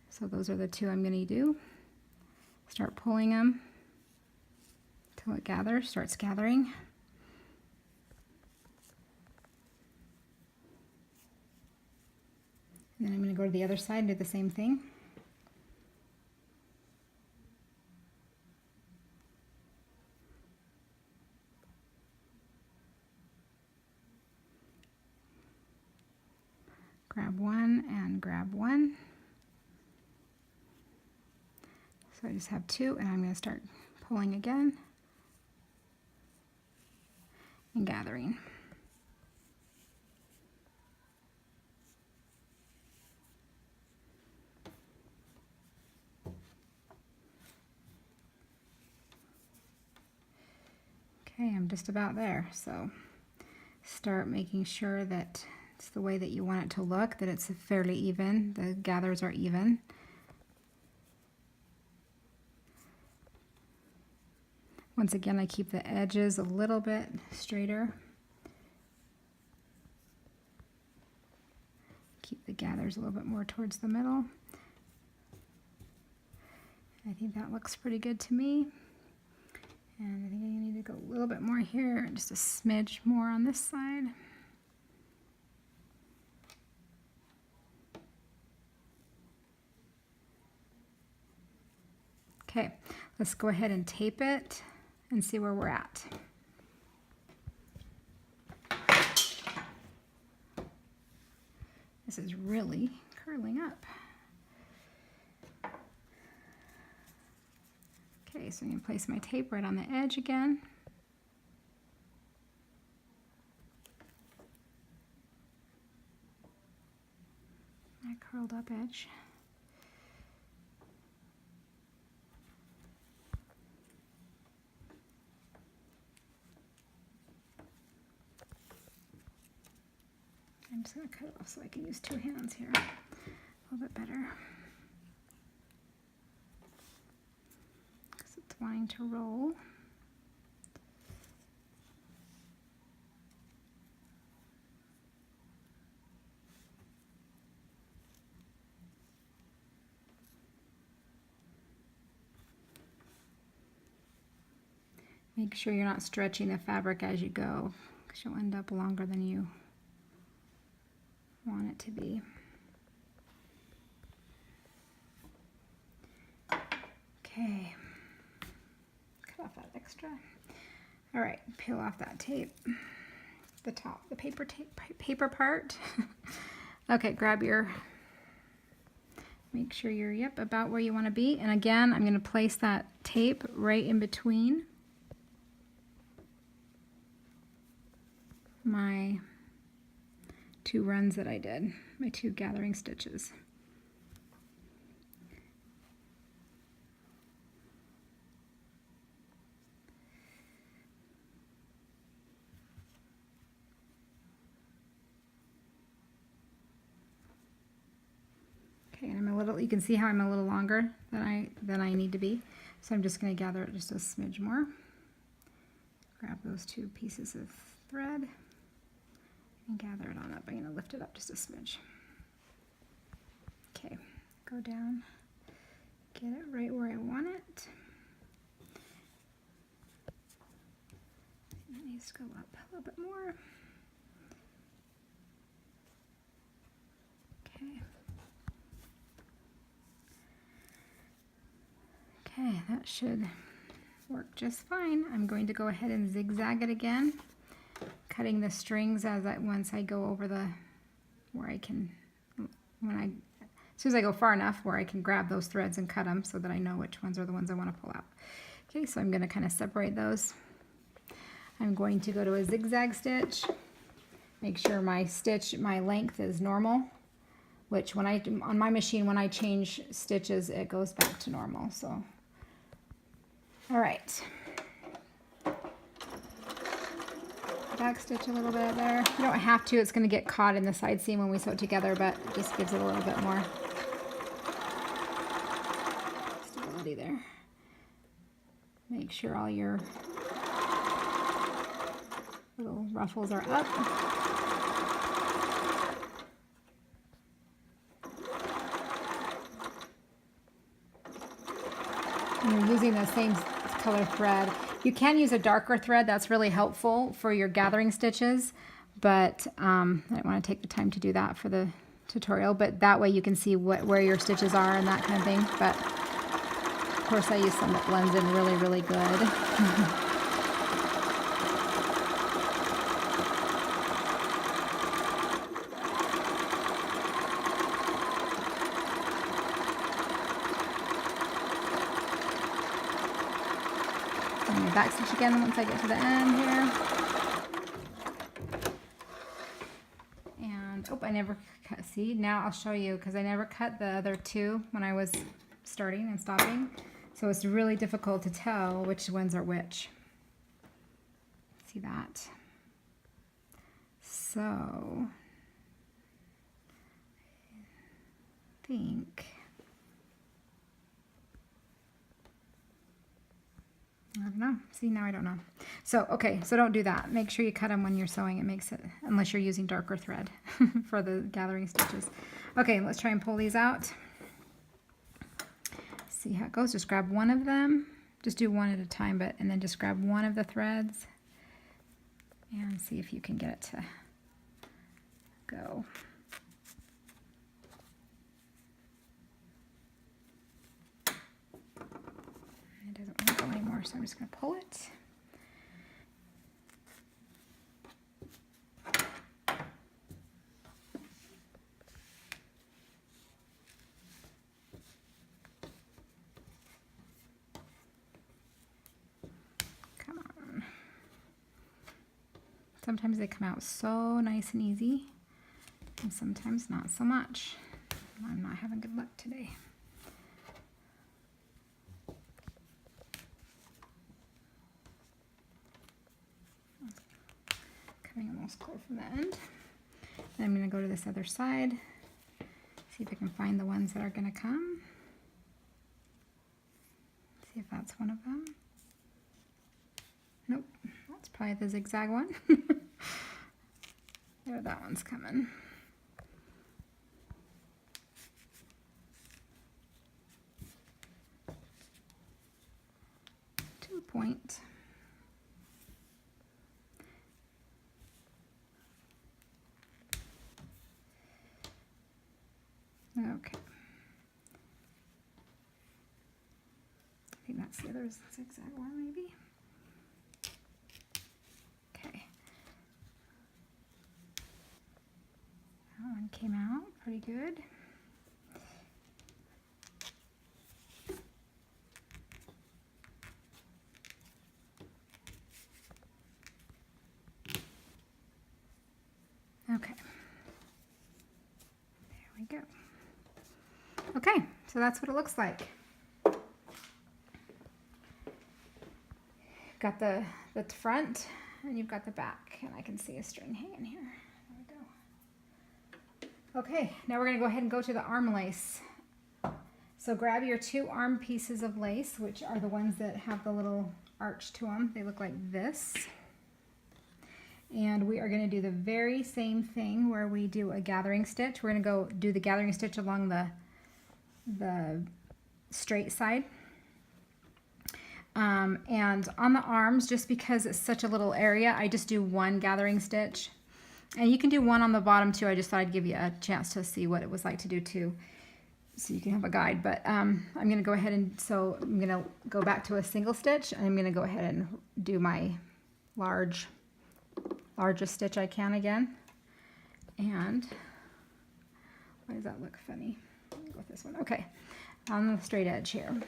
So those are the 2 I'm going to do. Start pulling them until it starts gathering. And then I'm going to go to the other side and do the same thing. Grab one and grab one. So I just have two, and I'm going to start pulling again and gathering. Okay, I'm just about there. So start making sure that it's the way that you want it to look, that it's fairly even, the gathers are even. Once again, I keep the edges a little bit straighter. Keep the gathers a little bit more towards the middle. I think that looks pretty good to me. And I think I need to go a little bit more here, just a smidge more on this side. Okay, let's go ahead and tape it and see where we're at. This is really curling up. Okay, so I'm going to place my tape right on the edge again. My curled up edge. I'm just going to cut it off so I can use two hands here a little bit better. Because it's wanting to roll. Make sure you're not stretching the fabric as you go, because you'll end up longer than you want it to be. Okay, cut off that extra. All right, peel off that tape, the top, the paper part. Okay, grab your, make sure you're, yep, about where you want to be. And again, I'm going to place that tape right in between my two runs that I did, my two gathering stitches. Okay, and I'm a little, you can see how I'm a little longer than I need to be. So I'm just going to gather it just a smidge more. Grab those two pieces of thread and gather it on up. I'm going to lift it up just a smidge. Okay, go down, get it right where I want it. It needs to go up a little bit more. Okay. Okay, that should work just fine. I'm going to go ahead and zigzag it again, cutting the strings once I go over the, where I can, as soon as I go far enough where I can grab those threads and cut them so that I know which ones are the ones I want to pull out. Okay, so I'm going to kind of separate those. I'm going to go to a zigzag stitch, make sure my length is normal, which on my machine, when I change stitches, it goes back to normal. So, all right. Back stitch a little bit there. You don't have to, it's going to get caught in the side seam when we sew it together, but it just gives it a little bit more stability there. Make sure all your little ruffles are up. And you're using the same color thread. You can use a darker thread, that's really helpful for your gathering stitches, but I don't want to take the time to do that for the tutorial, but that way you can see where your stitches are and that kind of thing. But of course I use some that blends in really, really good. And back stitch again once I get to the end here. And, oh, I never cut, see, now I'll show you, because I never cut the other two when I was starting and stopping. So it's really difficult to tell which ones are which. See that? So, I think, I don't know. See, now I don't know. So, okay, so don't do that. Make sure you cut them when you're sewing. It makes it, unless you're using darker thread for the gathering stitches. Okay, let's try and pull these out. See how it goes. Just grab one of them. Just do one at a time, and then just grab one of the threads and see if you can get it to go. It doesn't want to go anymore, so I'm just going to pull it. Come on. Sometimes they come out so nice and easy, and sometimes not so much. I'm not having good luck today. Coming almost clear from the end. Then I'm going to go to this other side, see if I can find the ones that are going to come. See if that's one of them. Nope, that's probably the zigzag one. There, that one's coming. To a point. Okay. I think that's the other zigzag one, maybe. Okay. That one came out pretty good. Okay. There we go. Okay, so that's what it looks like. Got the front and you've got the back, and I can see a string hanging here. There we go. Okay, now we're going to go ahead and go to the arm lace. So grab your 2 arm pieces of lace, which are the ones that have the little arch to them. They look like this. And we are going to do the very same thing where we do a gathering stitch. We're going to go do the gathering stitch along the straight side. And on the arms, just because it's such a little area, I just do 1 gathering stitch. And you can do 1 on the bottom too. I just thought I'd give you a chance to see what it was like to do 2, so you can have a guide. But I'm going to go ahead and, so I'm going to go back to a single stitch, and I'm going to go ahead and do my largest stitch I can again. And why does that look funny? Let me go with this one. Okay, on the straight edge here.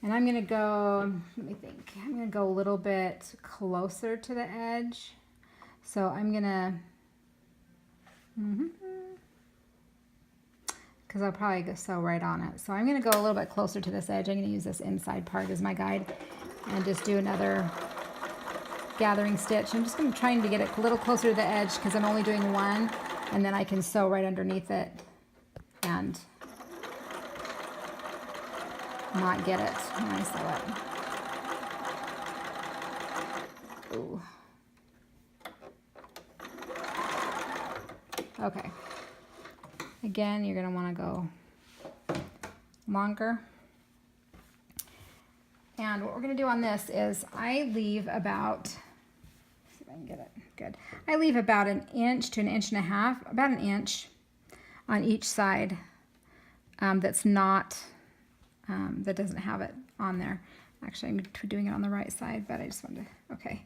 And I'm going to go, let me think, I'm going to go a little bit closer to the edge. So I'm going to, because I'll probably go sew right on it. So I'm going to go a little bit closer to this edge. I'm going to use this inside part as my guide and just do another gathering stitch. I'm just going to try to get it a little closer to the edge because I'm only doing 1, and then I can sew right underneath it and not get it when I sew it. Ooh. Okay. Again, you're going to want to go longer. And what we're going to do on this is I leave about, let's see if I can get it, good. I leave about 1 inch to 1.5 inches, about 1 inch on each side that's not, that doesn't have it on there. Actually, I'm doing it on the right side, but I just wanted to, okay.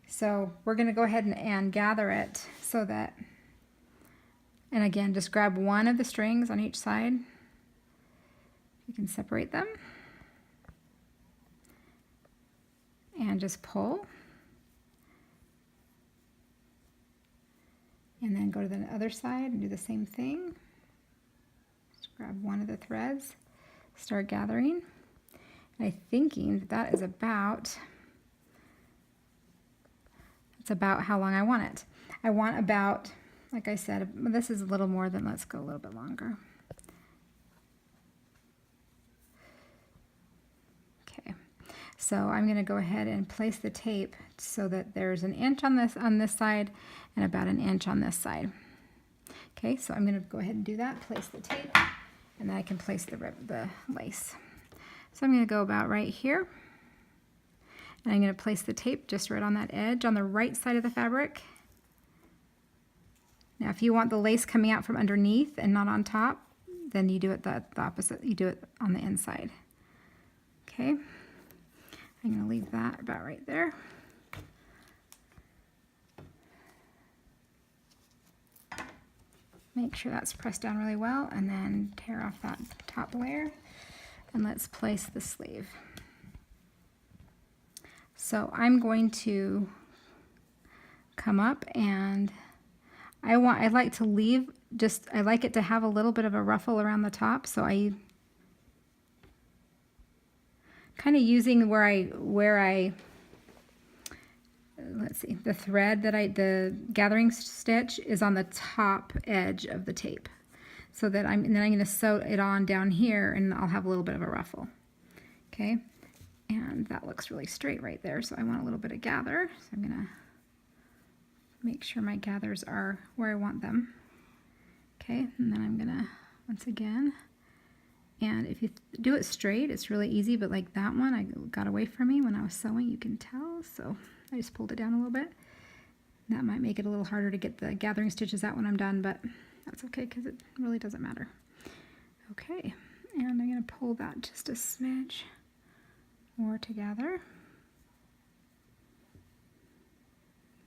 So we're gonna go ahead and gather it so that, and again, just grab one of the strings on each side. You can separate them. And just pull. And then go to the other side and do the same thing. Just grab one of the threads, start gathering. And I'm thinking that is about, it's about how long I want it. I want about, like I said, this is a little more than, let's go a little bit longer. Okay, so I'm going to go ahead and place the tape so that there's 1 inch on this side and about 1 inch on this side. Okay, so I'm going to go ahead and do that, place the tape, and then I can place the lace. So I'm going to go about right here, and I'm going to place the tape just right on that edge on the right side of the fabric. Now if you want the lace coming out from underneath and not on top, then you do it the opposite. You do it on the inside. Okay, I'm going to leave that about right there. Make sure that's pressed down really well, and then tear off that top layer, and let's place the sleeve. So I'm going to come up, and I like to leave I like it to have a little bit of a ruffle around the top, so I kind of using where I let's see, the thread that the gathering stitch is on the top edge of the tape, so that then I'm going to sew it on down here, and I'll have a little bit of a ruffle. Okay, and that looks really straight right there, so I want a little bit of gather, so I'm going to make sure my gathers are where I want them. Okay, and then I'm going to, once again, and if you do it straight, it's really easy, but like that one, I got away from me when I was sewing, you can tell, so I just pulled it down a little bit. That might make it a little harder to get the gathering stitches out when I'm done, but that's okay because it really doesn't matter. Okay, and I'm going to pull that just a smidge more together.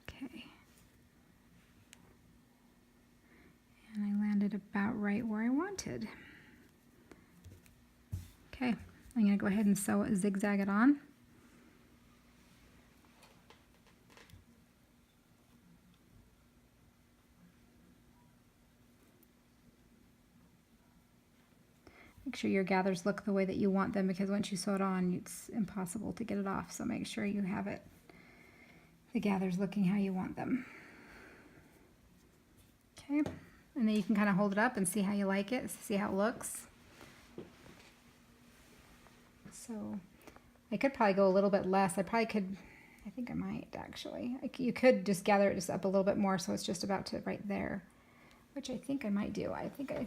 Okay. And I landed about right where I wanted. Okay, I'm going to go ahead and zigzag it on. Make sure your gathers look the way that you want them, because once you sew it on, it's impossible to get it off. So make sure you have the gathers looking how you want them. Okay, and then you can kind of hold it up and see how you like it, see how it looks. So I could probably go a little bit less. I think I might actually. You could just gather it just up a little bit more so it's just about to right there, which I think I might do. I think I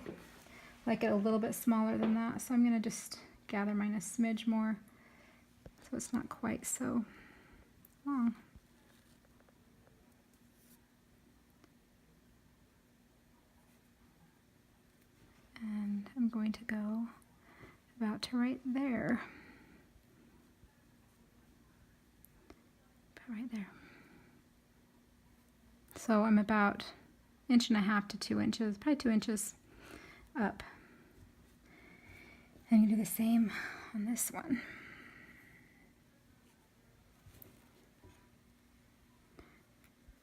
like it a little bit smaller than that, so I'm going to just gather mine a smidge more so it's not quite so long. And I'm going to go about to right there. About right there. So I'm about 1.5 inches to 2 inches, probably 2 inches up. And you do the same on this one.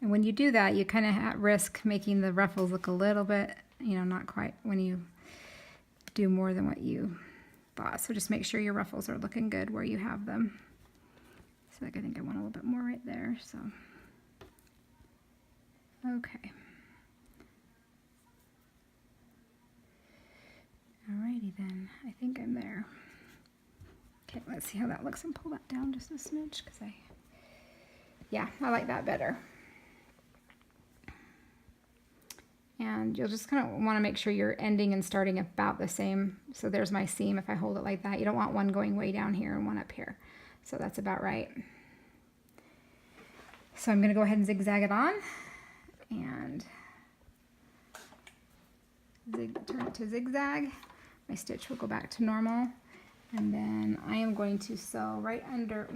And when you do that, you kind of at risk making the ruffles look a little bit, not quite when you do more than what you thought. So just make sure your ruffles are looking good where you have them. So I think I want a little bit more right there. So, okay. Alrighty then, I think I'm there. Okay, let's see how that looks and pull that down just a smidge, because yeah, I like that better. And you'll just kind of want to make sure you're ending and starting about the same. So there's my seam if I hold it like that. You don't want one going way down here and one up here. So that's about right. So I'm going to go ahead and zigzag it on and turn it to zigzag. My stitch will go back to normal, and then I am going to sew right under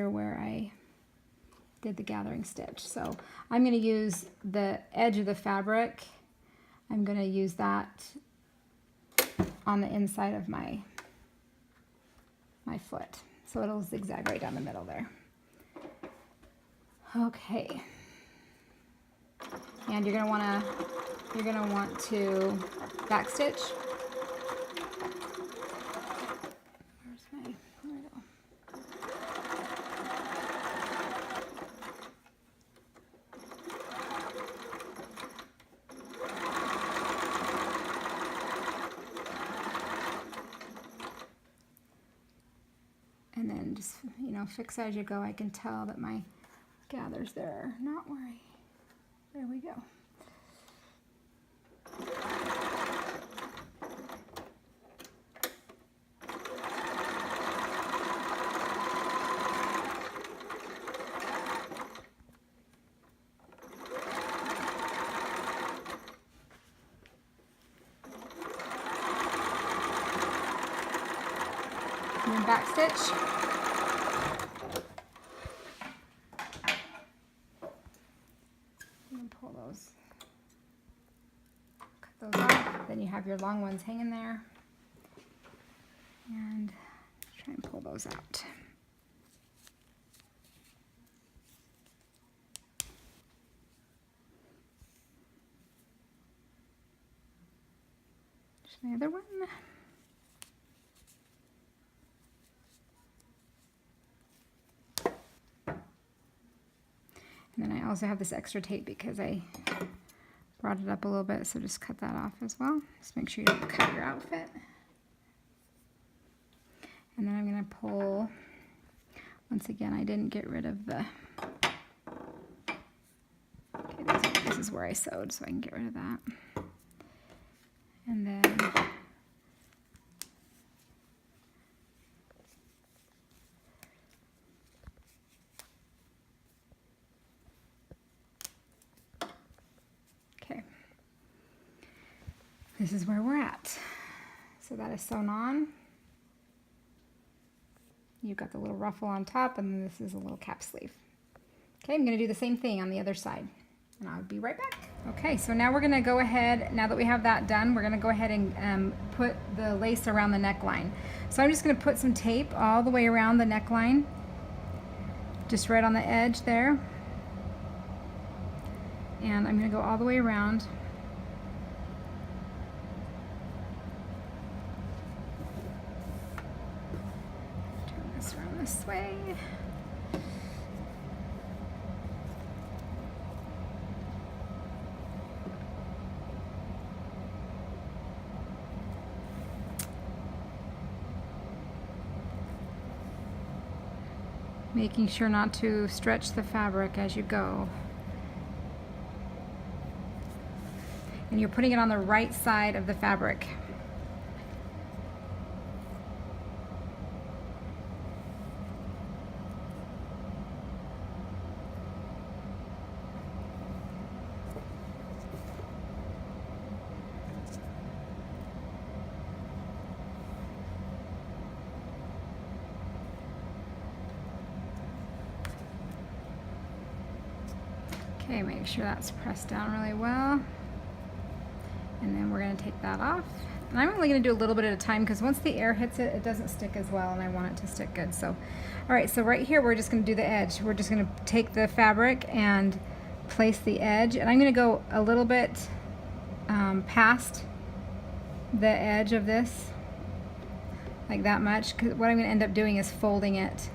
where I did the gathering stitch. So I'm going to use the edge of the fabric. I'm going to use that on the inside of my foot. So it'll zigzag right down the middle there. Okay. And you're going to want to back stitch. Where's my, there we go. And then just, you know, fix as you go. I can tell that my gathers there. Not worry. There we go. And then back stitch. And pull those, cut those off. Then you have your long ones hanging there. And try and pull those out. Just the other one. And then I also have this extra tape because I brought it up a little bit, so just cut that off as well. Just make sure you don't cut your outfit. And then I'm going to pull, once again, I didn't get rid of the, okay, this is where I sewed, so I can get rid of that. And then this is where we're at. So that is sewn on. You've got the little ruffle on top, and then this is a little cap sleeve. Okay, I'm gonna do the same thing on the other side, and I'll be right back. Okay, so now we're gonna go ahead, now that we have that done, we're gonna go ahead and put the lace around the neckline. So I'm just gonna put some tape all the way around the neckline, just right on the edge there. And I'm gonna go all the way around. This way. Making sure not to stretch the fabric as you go. And you're putting it on the right side of the fabric. Okay, make sure that's pressed down really well. And then we're going to take that off. And I'm only going to do a little bit at a time because once the air hits it, it doesn't stick as well, and I want it to stick good. So, all right, so right here we're just going to do the edge. We're just going to take the fabric and place the edge. And I'm going to go a little bit past the edge of this, like that much, because what I'm going to end up doing is folding it.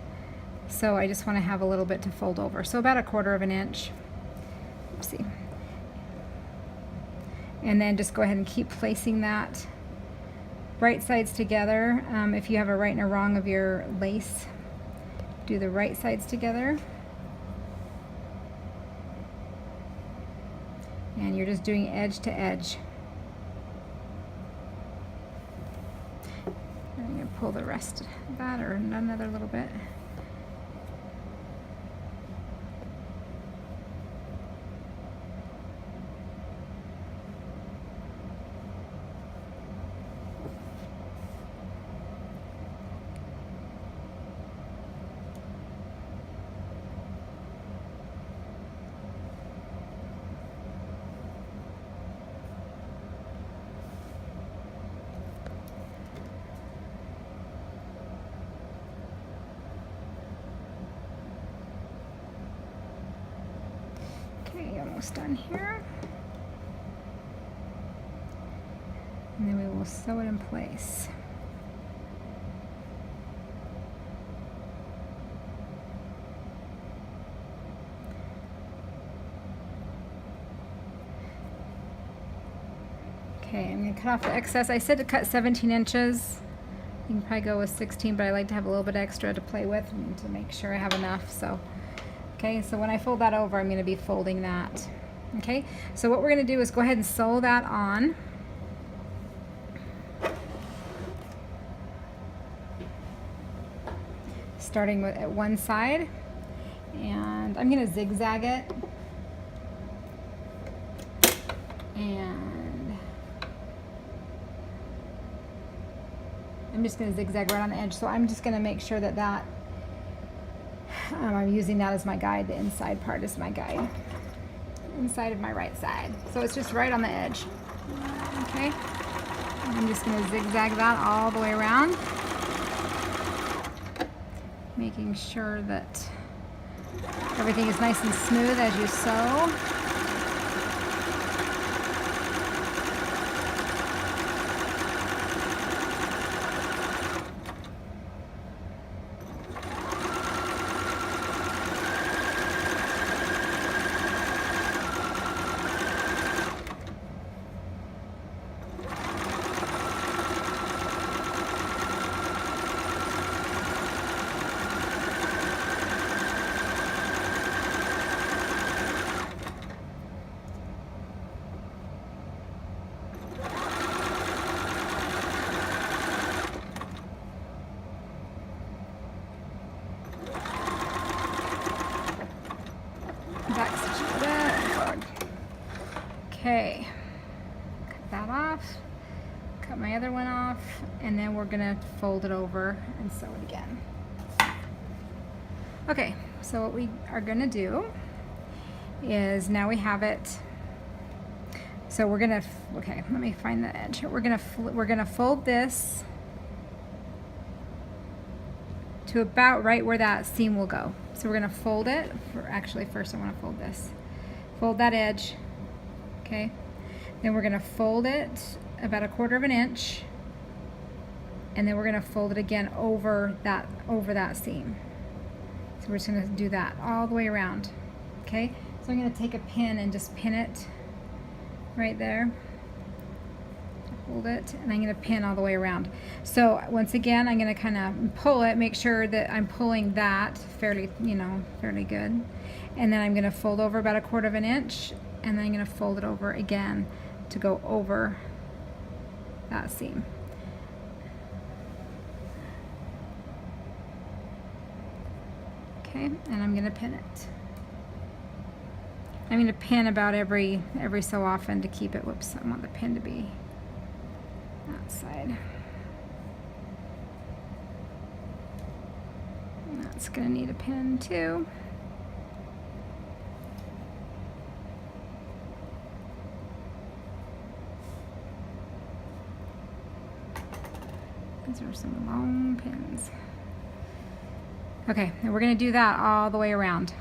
So I just want to have a little bit to fold over. So about 1/4 inch. See, and then just go ahead and keep placing that right sides together. If you have a right and a wrong of your lace, do the right sides together, and you're just doing edge to edge. I'm going to pull the rest of that, or another little bit. almost done here. And then we will sew it in place. Okay, I'm going to cut off the excess. I said to cut 17 inches. You can probably go with 16, but I like to have a little bit extra to play with and to make sure I have enough. So, okay, so when I fold that over, I'm going to be folding that. Okay, so what we're going to do is go ahead and sew that on. Starting with at one side, and I'm going to zigzag it, and I'm just going to zigzag right on the edge. So I'm just going to make sure that I'm using that as my guide. The inside part is my guide, inside of my right side. So it's just right on the edge. Okay, I'm just going to zigzag that all the way around, making sure that everything is nice and smooth as you sew. Okay, cut that off, cut my other one off, and then we're gonna fold it over and sew it again. Okay, so what we are gonna do is, now we have it, so we're gonna, okay, let me find the edge. We're gonna fold this to about right where that seam will go. So we're gonna fold it, actually first I wanna fold this. Fold that edge, okay? Then we're gonna fold it about 1/4 inch, and then we're gonna fold it again over that seam. So we're just gonna do that all the way around, okay? So I'm gonna take a pin and just pin it right there. Hold it, and I'm going to pin all the way around. So once again, I'm going to kind of pull it, make sure that I'm pulling that fairly, fairly good. And then I'm going to fold over about 1/4 inch, and then I'm going to fold it over again to go over that seam. Okay, and I'm going to pin it. I'm going to pin about every so often to keep it, whoops, I want the pin to be that side. And that's going to need a pin too. These are some long pins. Okay, and we're going to do that all the way around.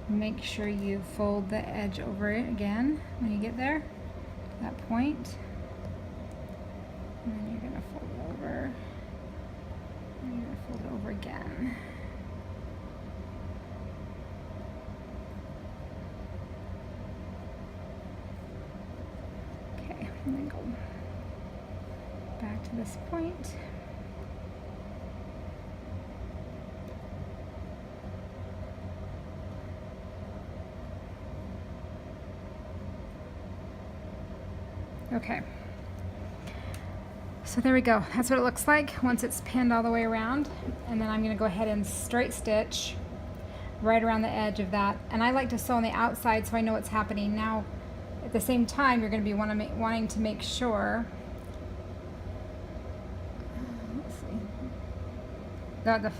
Make sure you fold the edge over it again when you get there to that point. And then you're going to fold it over. And you're going to fold it over again. And then go back to this point. Okay. So there we go. That's what it looks like once it's pinned all the way around. And then I'm going to go ahead and straight stitch right around the edge of that. And I like to sew on the outside so I know what's happening. Now, at the same time, you're going to be wanting to make sure that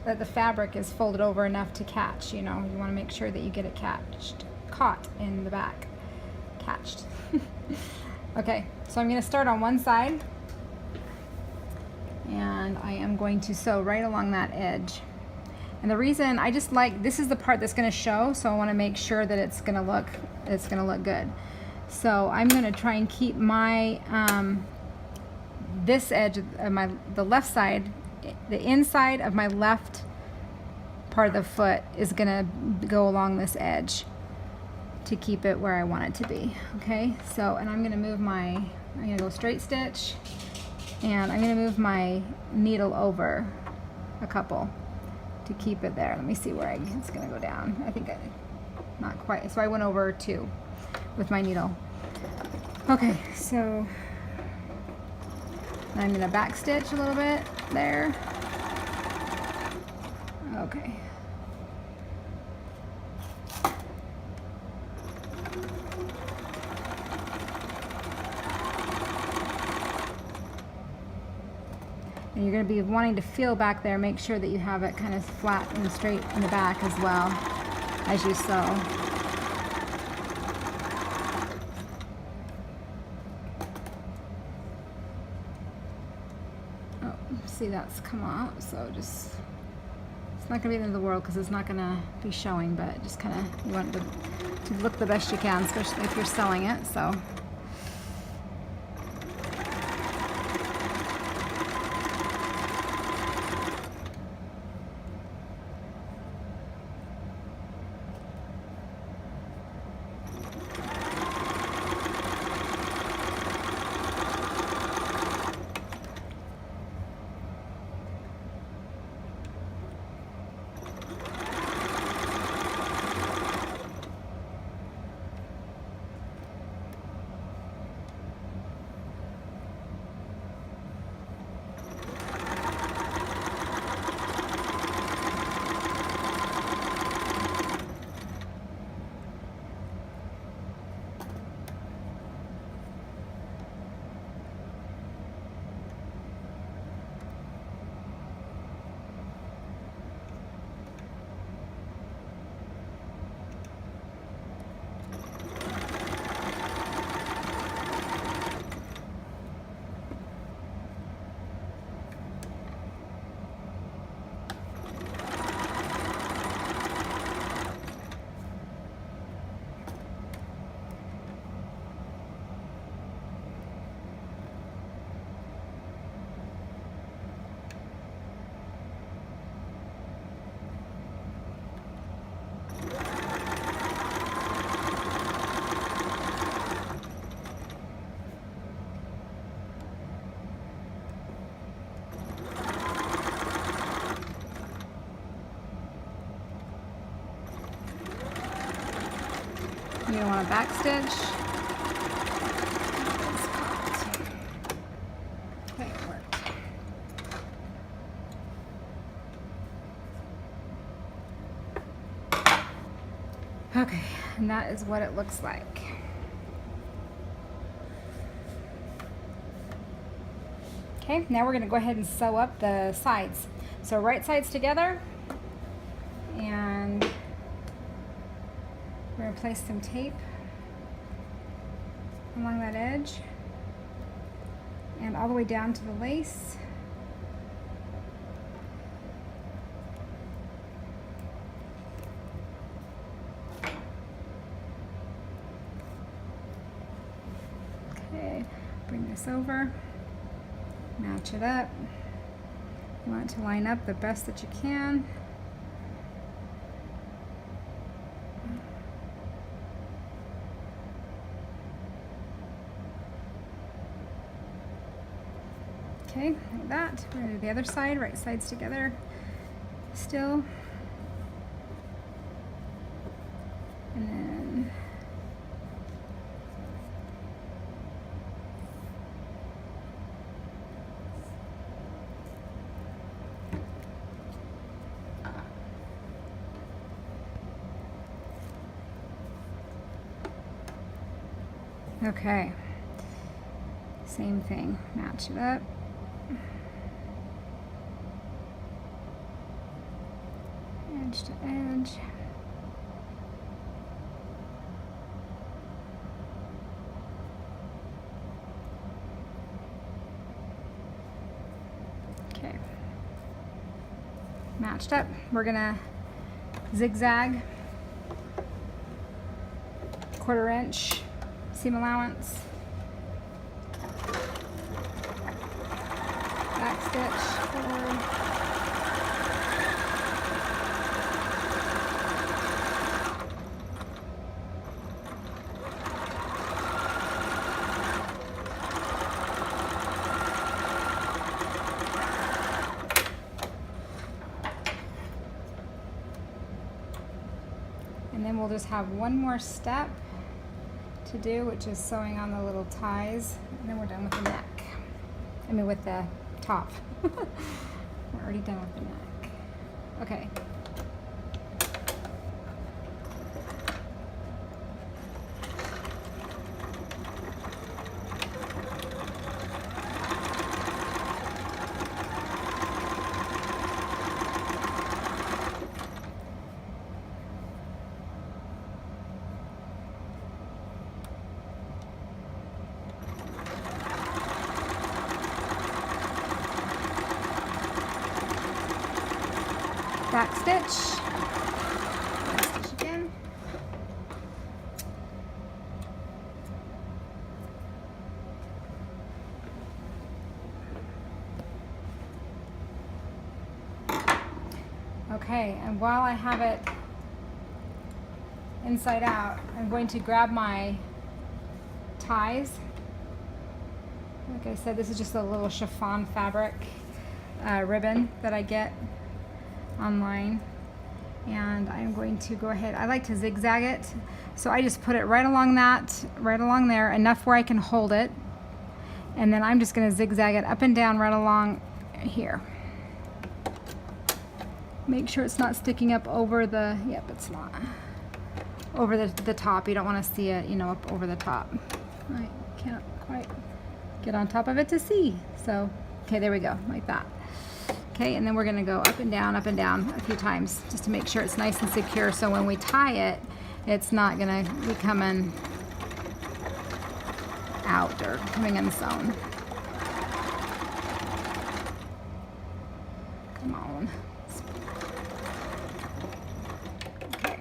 the fabric is folded over enough to catch. You know, you want to make sure that you get it caught in the back. Catched. Okay, so I'm going to start on one side. And I am going to sew right along that edge. And the reason I just like, this is the part that's going to show, so I want to make sure that it's going to look good. So I'm going to try and keep my this edge of the left side, the inside of my left part of the foot is going to go along this edge to keep it where I want it to be. Okay, so and I'm going to move I'm going to go straight stitch. And I'm going to move my needle over a couple to keep it there. Let me see where it's going to go down. I think not quite. So I went over 2 with my needle. Okay, so I'm going to back stitch a little bit there. Okay. And you're going to be wanting to feel back there, make sure that you have it kind of flat and straight in the back as well as you sew. Oh, see that's come out, so just, it's not going to be the end of the world because it's not going to be showing, but just kind of, you want it to look the best you can, especially if you're sewing it, so. You don't want to back stitch. Okay, it worked. Okay, and that is what it looks like. Okay, now we're going to go ahead and sew up the sides. So right sides together, and we're going to place some tape along that edge and all the way down to the lace. Okay, bring this over, match it up. You want it to line up the best that you can. Okay, like that. We're gonna do the other side, right sides together still. And then okay, same thing, match it up. Edge to edge. Okay, matched up. We're gonna zigzag, 1/4 inch seam allowance, back stitch forward, and then we'll just have one more step to do, which is sewing on the little ties, and then we're done with the neck. I mean with the top. We're already done with the neck. Okay. Back stitch, back stitch again. Okay, and while I have it inside out, I'm going to grab my ties. Like I said, this is just a little chiffon fabric ribbon that I get online, and I'm going to go ahead, I like to zigzag it, so I just put it right along there, enough where I can hold it, and then I'm just going to zigzag it up and down right along here. Make sure it's not sticking up over the, yep, it's not, over the top. You don't want to see it, you know, up over the top. I can't quite get on top of it to see, so okay, there we go, like that. Okay, and then we're going to go up and down a few times just to make sure it's nice and secure, so when we tie it, it's not going to be coming out or coming unsewn. Come on. Okay.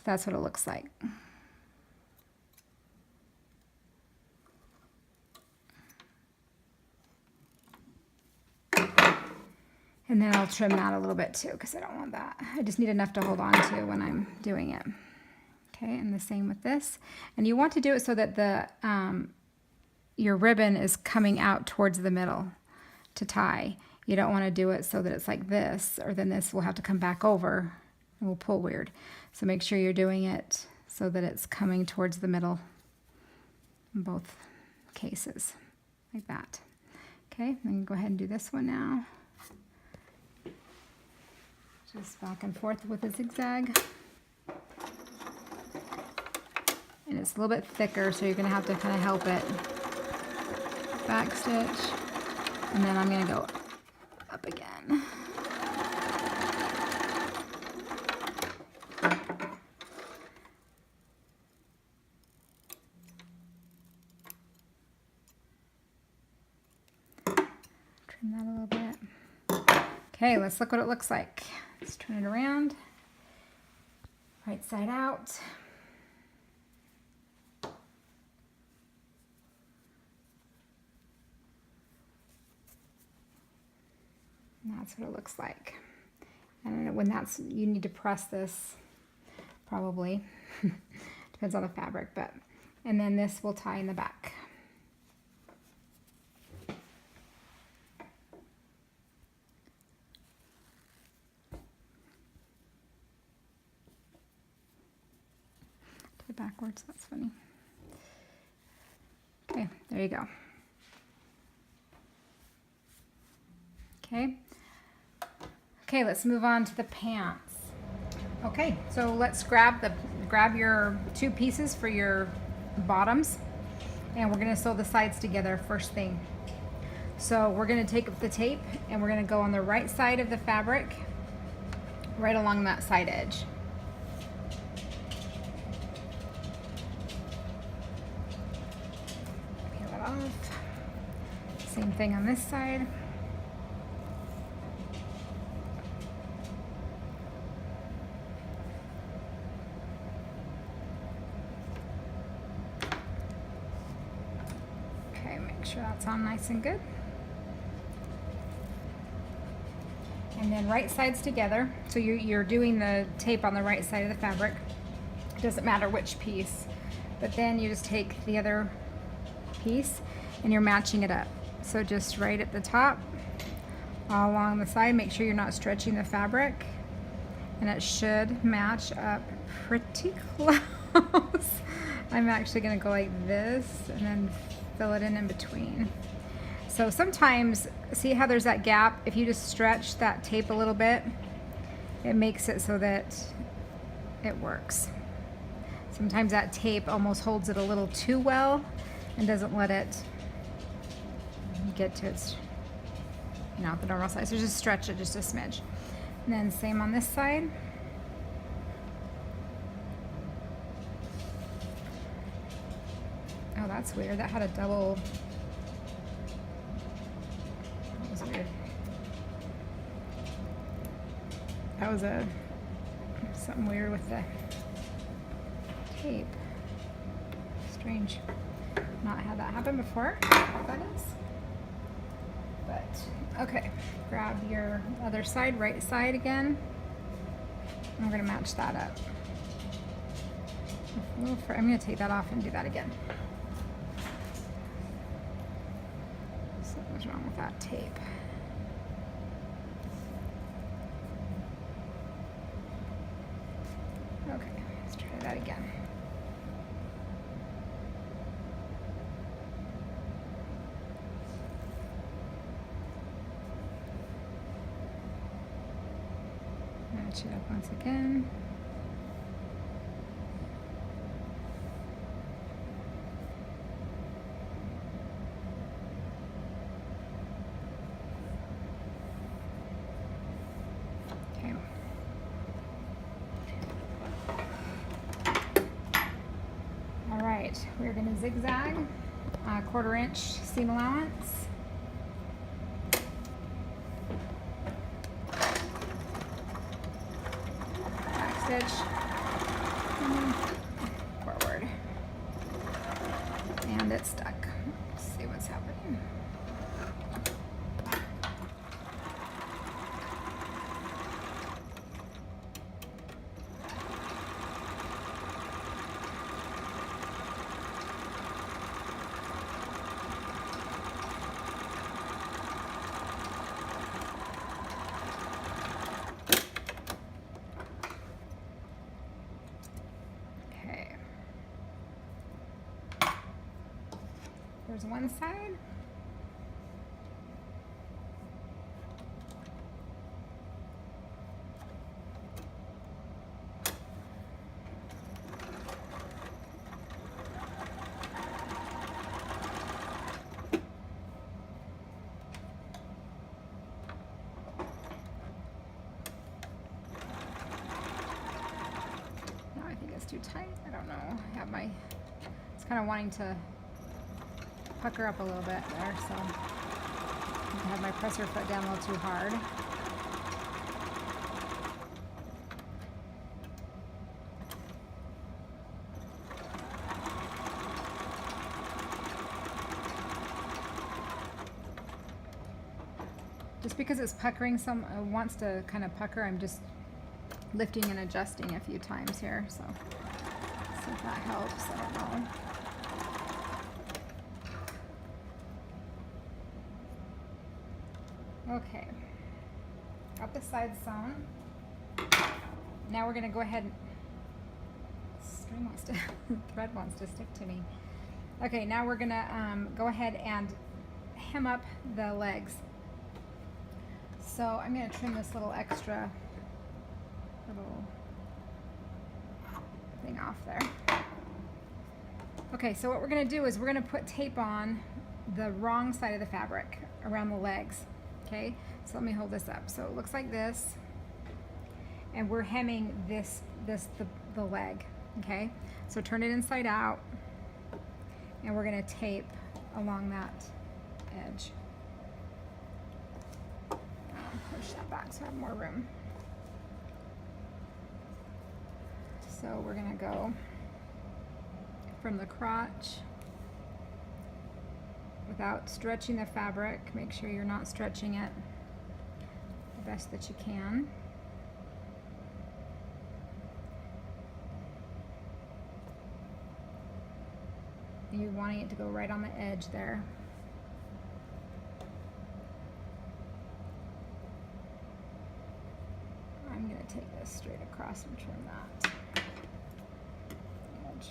That's what it looks like. And then I'll trim that a little bit too, because I don't want that. I just need enough to hold on to when I'm doing it. Okay, and the same with this. And you want to do it so that the your ribbon is coming out towards the middle to tie. You don't want to do it so that it's like this, or then this will have to come back over and will pull weird. So make sure you're doing it so that it's coming towards the middle in both cases, like that. Okay, then go ahead and do this one now. Just back and forth with a zigzag. And it's a little bit thicker, so you're going to have to kind of help it. Back stitch. And then I'm going to go up again. Trim that a little bit. Okay, let's look what it looks like. Let's turn it around, right side out. And that's what it looks like. And when that's, you need to press this, probably. Depends on the fabric, but, and then this will tie in the back. it backwards. That's funny. Okay, there you go. Okay. Okay, let's move on to the pants. Okay, so let's grab your 2 pieces for your bottoms, and we're gonna sew the sides together first thing. So we're gonna take the tape and we're gonna go on the right side of the fabric, right along that side edge. Peel it off. Same thing on this side. Okay, make sure that's on nice and good. And then right sides together. So you're doing the tape on the right side of the fabric. It doesn't matter which piece. But then you just take the other piece and you're matching it up. So just right at the top, all along the side, make sure you're not stretching the fabric. And it should match up pretty close. I'm actually gonna go like this and then fill it in between. So sometimes, see how there's that gap? If you just stretch that tape a little bit, it makes it so that it works. Sometimes that tape almost holds it a little too well and doesn't let it get to its, the normal size. So just stretch it just a smidge. And then same on this side. Oh, that's weird. That had a double. That was weird. That was something weird with the tape. Strange. Not had that happen before. That is. But okay, grab your other side, right side again. And we're gonna match that up. I'm gonna take that off and do that again. Something's wrong with that tape. Okay, let's try that again. Match it up once again. Okay. All right, we're going to zigzag, 1/4 inch seam allowance. Stitch and forward, and it's stuck. Let's see what's happening. There's one side. No, I think it's too tight. I don't know. I have it's kind of wanting to pucker up a little bit there, so I have my presser foot down a little too hard. Just because it's puckering wants to kind of pucker, I'm just lifting and adjusting a few times here, so see if that helps. I don't know. Okay, got the side sewn. Now we're going to go ahead and string wants to, thread wants to stick to me. Okay, now we're gonna go ahead and hem up the legs. So I'm gonna trim this little extra little thing off there. Okay, so what we're gonna do is we're gonna put tape on the wrong side of the fabric around the legs. Okay, so let me hold this up. So it looks like this, and we're hemming the leg. Okay, so turn it inside out, and we're gonna tape along that edge. Push that back so I have more room. So we're gonna go from the crotch without stretching the fabric. Make sure you're not stretching it the best that you can. You're wanting it to go right on the edge there. I'm going to take this straight across and trim that edge.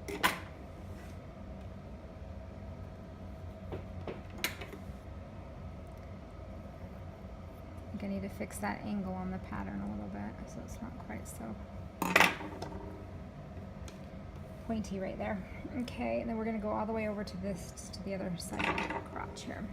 I think I need to fix that angle on the pattern a little bit so it's not quite so pointy right there. Okay, and then we're going to go all the way over to this, to the other side of the crotch here.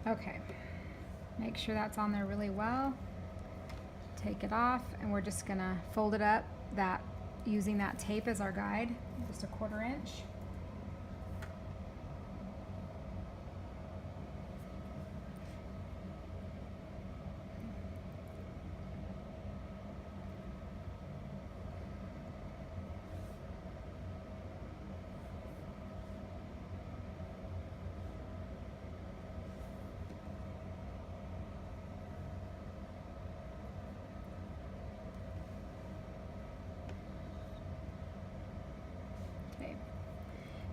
Okay, make sure that's on there really well. Take it off, and we're just gonna fold it up, using that tape as our guide, just a 1/4 inch.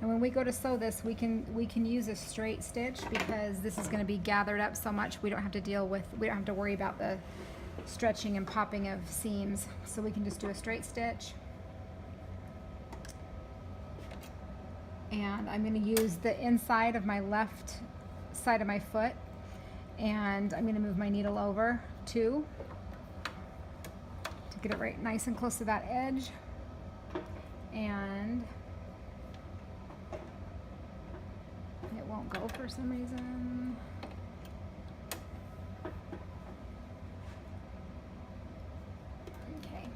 And when we go to sew this, we can use a straight stitch because this is going to be gathered up so much we don't have to worry about the stretching and popping of seams. So we can just do a straight stitch. And I'm going to use the inside of my left side of my foot, and I'm going to move my needle over too to get it right nice and close to that edge. And it won't go for some reason. Okay.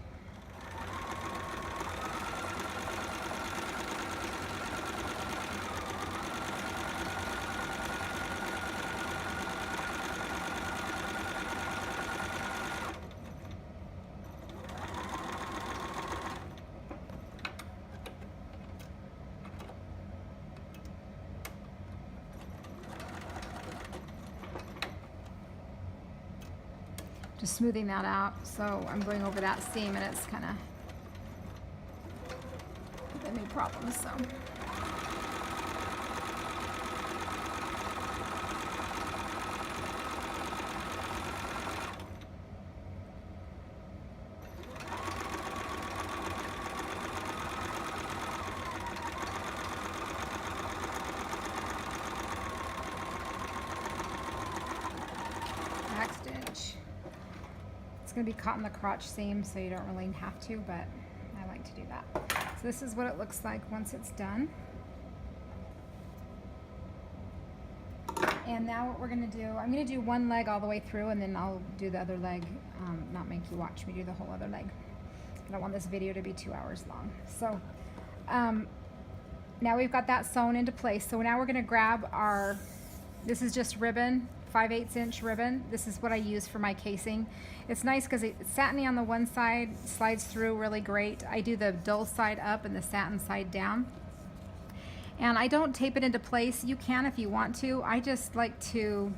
Just smoothing that out. So I'm going over that seam and it's kind of giving me problems. So back stitch. It's going to be caught in the crotch seam, so you don't really have to, but I like to do that. So this is what it looks like once it's done. And now what we're going to do, I'm going to do one leg all the way through, and then I'll do the other leg, not make you watch me do the whole other leg. I don't want this video to be 2 hours long. So now we've got that sewn into place. So now we're going to grab our, this is just ribbon, 5/8 inch ribbon. This is what I use for my casing. It's nice because it's satiny on the one side, slides through really great. I do the dull side up and the satin side down. And I don't tape it into place. You can if you want to. I just like to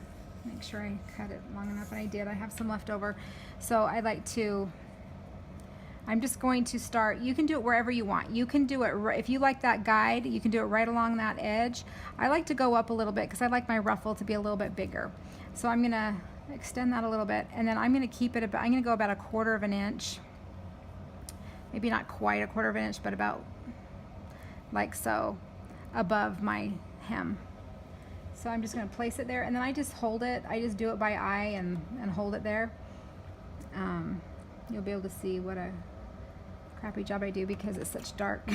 make sure I cut it long enough, and I did. I have some left over. So I like to, I'm just going to start. You can do it wherever you want. You can do it, if you like that guide, you can do it right along that edge. I like to go up a little bit because I like my ruffle to be a little bit bigger. So I'm gonna extend that a little bit, and then I'm gonna keep it about, I'm gonna go about 1/4 of an inch. Maybe not quite 1/4 of an inch, but about like so, above my hem. So I'm just going to place it there, and then I just hold it. I just do it by eye and hold it there. You'll be able to see what a crappy job I do because it's such dark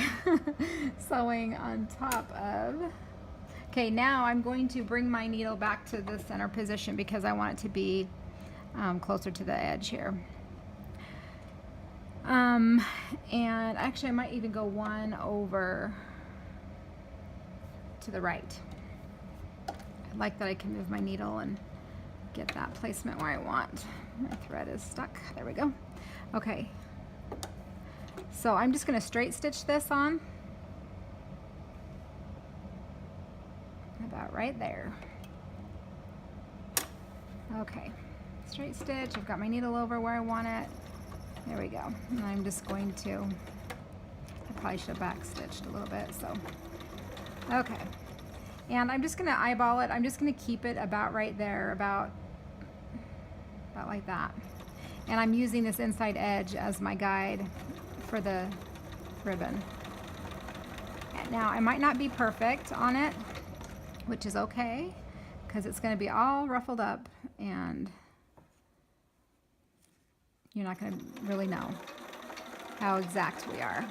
sewing on top of. Okay, now I'm going to bring my needle back to the center position because I want it to be closer to the edge here. And actually I might even go one over to the right. I like that I can move my needle and get that placement where I want. My thread is stuck. There we go. Okay. So I'm just going to straight stitch this on. About right there. Okay. Straight stitch. I've got my needle over where I want it. There we go. And I'm just going to, I probably should have back stitched a little bit, so. Okay. And I'm just going to eyeball it. I'm just going to keep it about right there, about like that. And I'm using this inside edge as my guide for the ribbon. And now I might not be perfect on it, which is okay, because it's going to be all ruffled up and you're not going to really know how exact we are.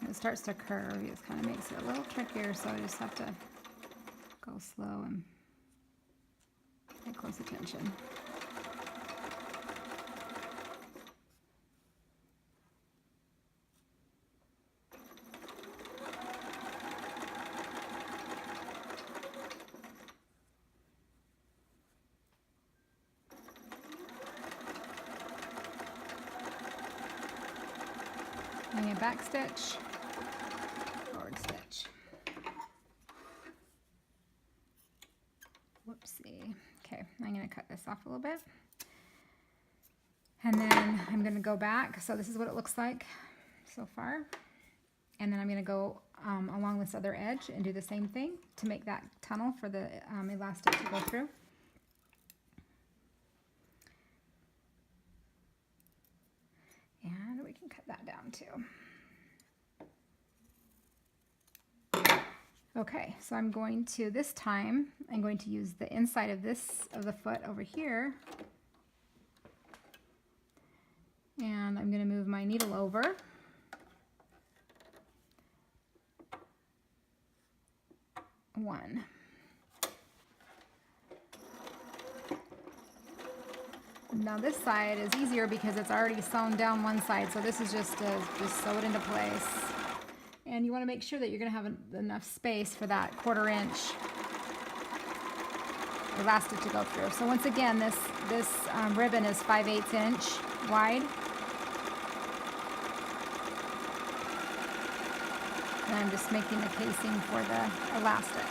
It starts to curve, it kind of makes it a little trickier, so I just have to go slow and pay close attention. And a back stitch. Forward stitch. Whoopsie. Okay, I'm going to cut this off a little bit. And then I'm going to go back. So this is what it looks like so far. And then I'm going to go along this other edge and do the same thing to make that tunnel for the elastic to go through. And we can cut that down too. Okay, so I'm going to, this time, I'm going to use the inside of the foot over here. And I'm going to move my needle over. One. Now this side is easier because it's already sewn down one side, so this is just to sew it into place. And you want to make sure that you're going to have enough space for that 1/4 inch elastic to go through. So once again, this ribbon is 5/8 inch wide. And I'm just making the casing for the elastic.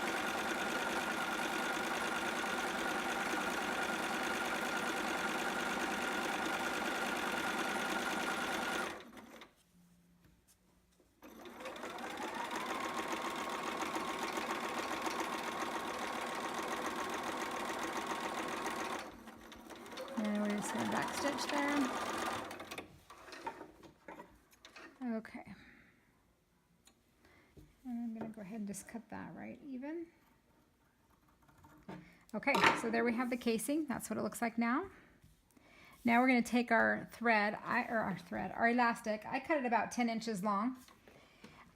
just going to back stitch there. Okay. And I'm going to go ahead and just cut that right even. Okay, so there we have the casing. That's what it looks like now. Now we're going to take our thread, our elastic. I cut it about 10 inches long.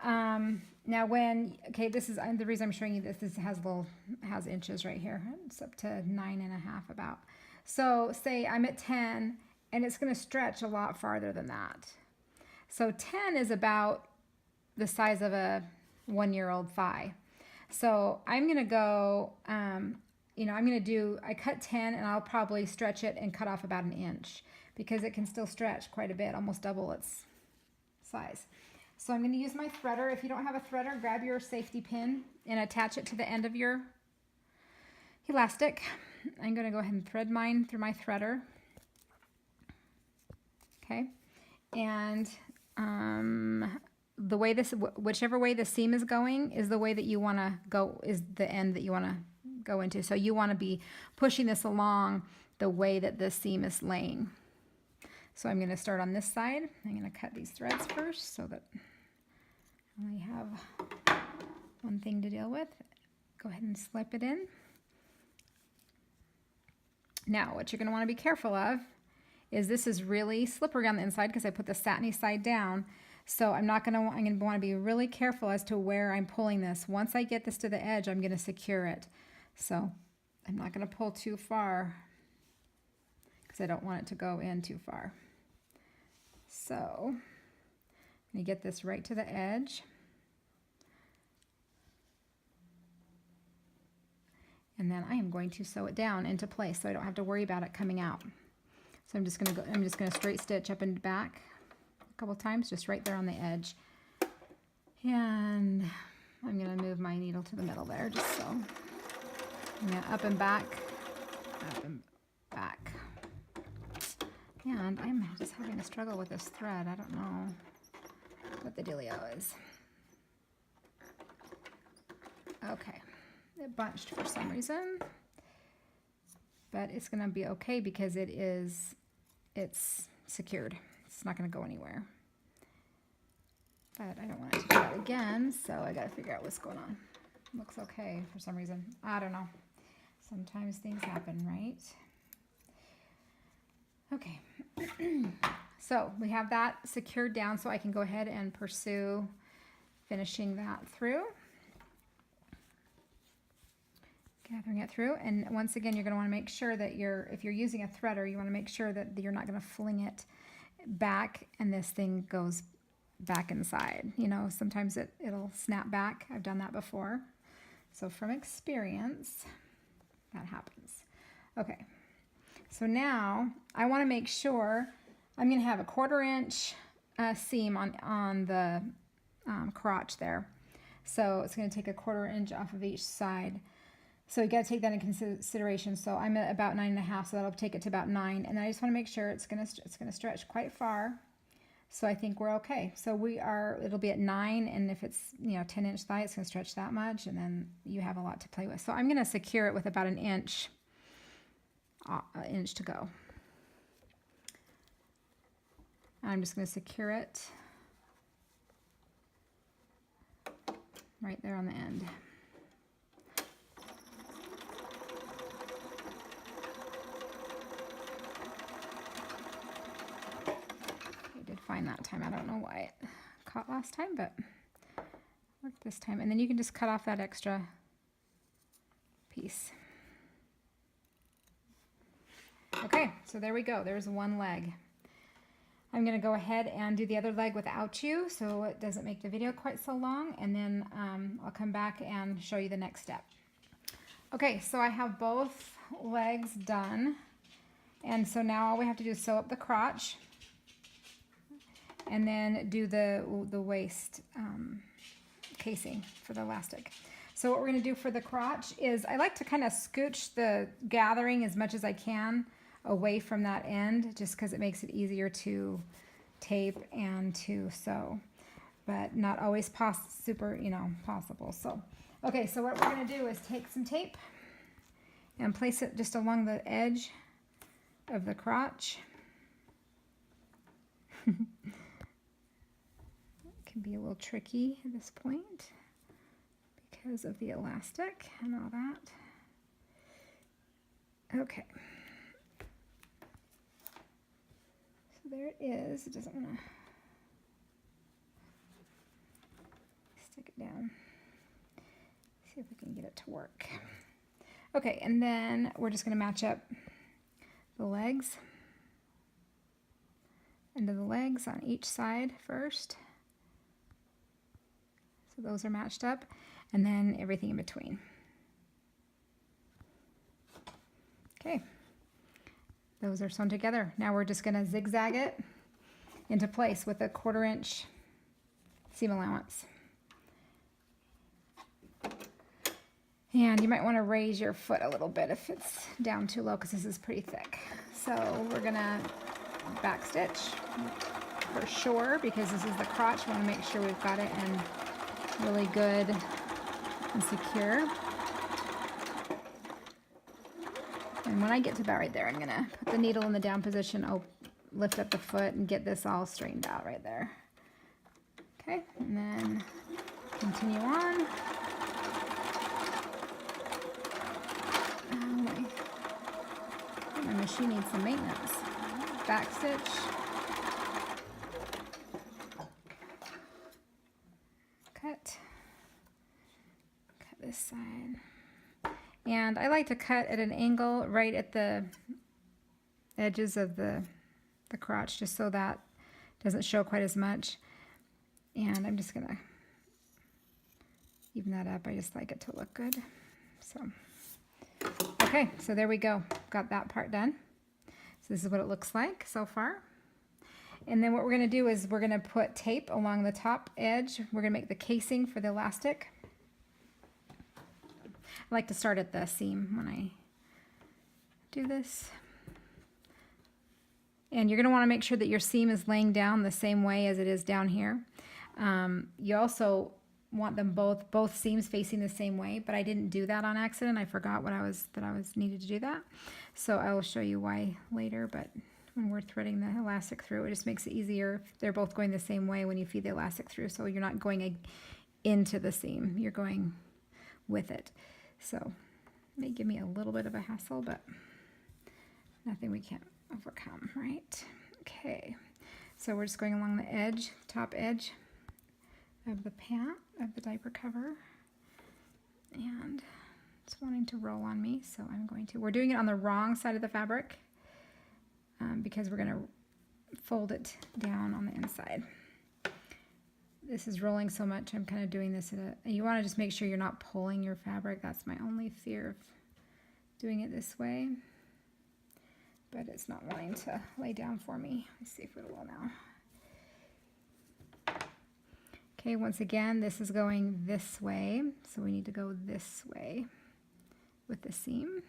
Now this is the reason I'm showing you this. This has inches right here. It's up to 9.5 about. So say I'm at 10 and it's going to stretch a lot farther than that. So 10 is about the size of a 1-year-old thigh. So I'm going to go, I cut 10 and I'll probably stretch it and cut off about an inch because it can still stretch quite a bit, almost double its size. So I'm going to use my threader. If you don't have a threader, grab your safety pin and attach it to the end of your elastic. I'm going to go ahead and thread mine through my threader. Okay. And whichever way the seam is going is the way that you want to go, is the end that you want to go into. So you want to be pushing this along the way that the seam is laying. So I'm going to start on this side. I'm going to cut these threads first so that I only have one thing to deal with. Go ahead and slip it in. Now, what you're going to want to be careful of is this is really slippery on the inside because I put the satiny side down. So I'm going to want to be really careful as to where I'm pulling this. Once I get this to the edge, I'm going to secure it. So I'm not going to pull too far because I don't want it to go in too far. So I'm going to get this right to the edge. And then I am going to sew it down into place so I don't have to worry about it coming out. So I'm just going to straight stitch up and back a couple times, just right there on the edge. And I'm going to move my needle to the middle there, just so. I'm going to up and back, up and back. And I'm just having a struggle with this thread. I don't know what the dealio is. Okay, it bunched for some reason, but it's going to be okay because it's secured. It's not going to go anywhere. But I don't want it to do that again, so I got to figure out what's going on. It looks okay for some reason. I don't know. Sometimes things happen, right? Okay. So we have that secured down so I can go ahead and pursue finishing that through. Gathering it through. And once again, you're going to want to make sure that if you're using a threader, you want to make sure that you're not going to fling it back and this thing goes back inside. You know, sometimes it'll snap back. I've done that before. So from experience, that happens. Okay. So now I want to make sure I'm going to have a 1/4 inch seam on the crotch there. So it's going to take a 1/4 inch off of each side. So you got to take that in consideration. So I'm at about 9.5, so that'll take it to about 9. And I just want to make sure it's going to stretch quite far. So I think we're okay. So it'll be at 9, and if it's 10-inch thigh, it's going to stretch that much, and then you have a lot to play with. So I'm going to secure it with about an inch to go. I'm just going to secure it right there on the end. Find that time. I don't know why it caught last time, but worked this time. And then you can just cut off that extra piece. Okay, so there we go. There's one leg. I'm going to go ahead and do the other leg without you so it doesn't make the video quite so long, and then I'll come back and show you the next step. Okay, so I have both legs done, and so now all we have to do is sew up the crotch and then do the waist casing for the elastic. So what we're going to do for the crotch is I like to kind of scooch the gathering as much as I can away from that end, just because it makes it easier to tape and to sew, but not always possible. So, okay, so what we're going to do is take some tape and place it just along the edge of the crotch. Can be a little tricky at this point because of the elastic and all that. Okay. So there it is. It doesn't want to stick it down. See if we can get it to work. Okay, and then we're just going to match up the legs. Into the legs on each side first. So those are matched up, and then everything in between. Okay, those are sewn together. Now we're just gonna zigzag it into place with a 1/4 inch seam allowance. And you might want to raise your foot a little bit if it's down too low, because this is pretty thick. So we're gonna back stitch for sure, because this is the crotch. We want to make sure we've got it in really good and secure. And when I get to about right there, I'm gonna put the needle in the down position, lift up the foot, and get this all straightened out right there. Okay, and then continue on. My machine needs some maintenance. Back stitch. Cut this side. And I like to cut at an angle right at the edges of the crotch, just so that doesn't show quite as much. And I'm just gonna even that up. I just like it to look good. So, okay, so there we go. Got that part done. So this is what it looks like so far. And then what we're gonna do is we're gonna put tape along the top edge. We're gonna make the casing for the elastic. I like to start at the seam when I do this. And you're gonna wanna make sure that your seam is laying down the same way as it is down here. You also want them both seams facing the same way, but I didn't do that on accident. I forgot that I was needed to do that. So I will show you why later, but when we're threading the elastic through, it just makes it easier if they're both going the same way when you feed the elastic through, so you're not going into the seam, you're going with it. So it may give me a little bit of a hassle, but nothing we can't overcome, right? Okay, so we're just going along the edge, top edge of the pant, of the diaper cover, and it's wanting to roll on me, so we're doing it on the wrong side of the fabric, because we're going to fold it down on the inside. This is rolling so much, I'm kind of doing this you want to just make sure you're not pulling your fabric. That's my only fear of doing it this way, but it's not wanting to lay down for me. Let's see if it will now. Okay, once again, this is going this way, so we need to go this way with the seam,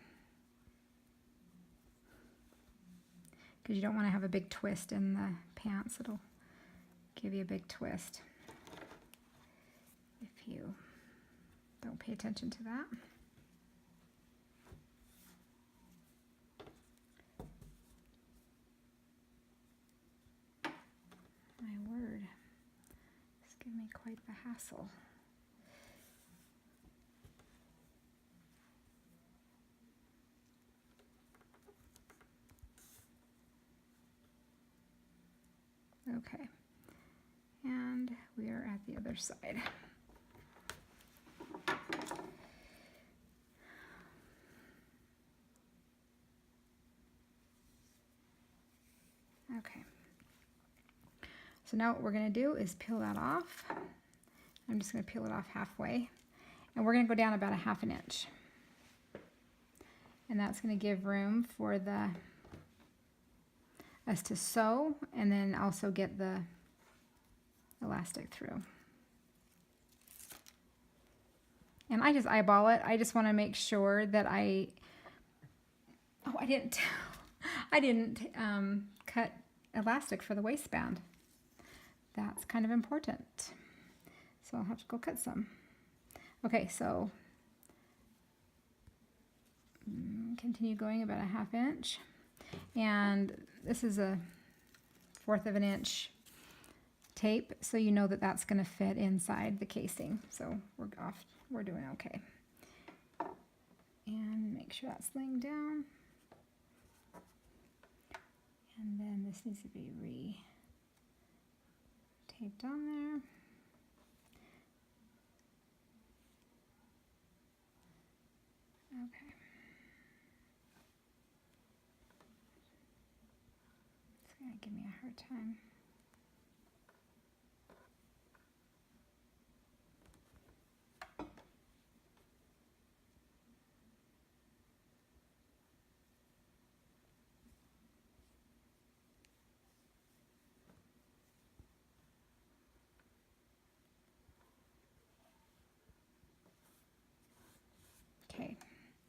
because you don't want to have a big twist in the pants. It'll give you a big twist if you don't pay attention to that. My word, it's giving me quite the hassle. Okay, and we are at the other side. Okay, so now what we're going to do is peel that off. I'm just going to peel it off halfway, and we're going to go down about 1/2 inch, and that's going to give room for us to sew and then also get the elastic through. And I just eyeball it. I just want to make sure that I didn't cut elastic for the waistband. That's kind of important. So I'll have to go cut some. Okay, so continue going about 1/2 inch. And this is a 1/4 of an inch tape, so you know that that's going to fit inside the casing. So we're doing okay. And make sure that's laying down. And then this needs to be re-taped on there. Okay. It's going to give me a hard time. Okay,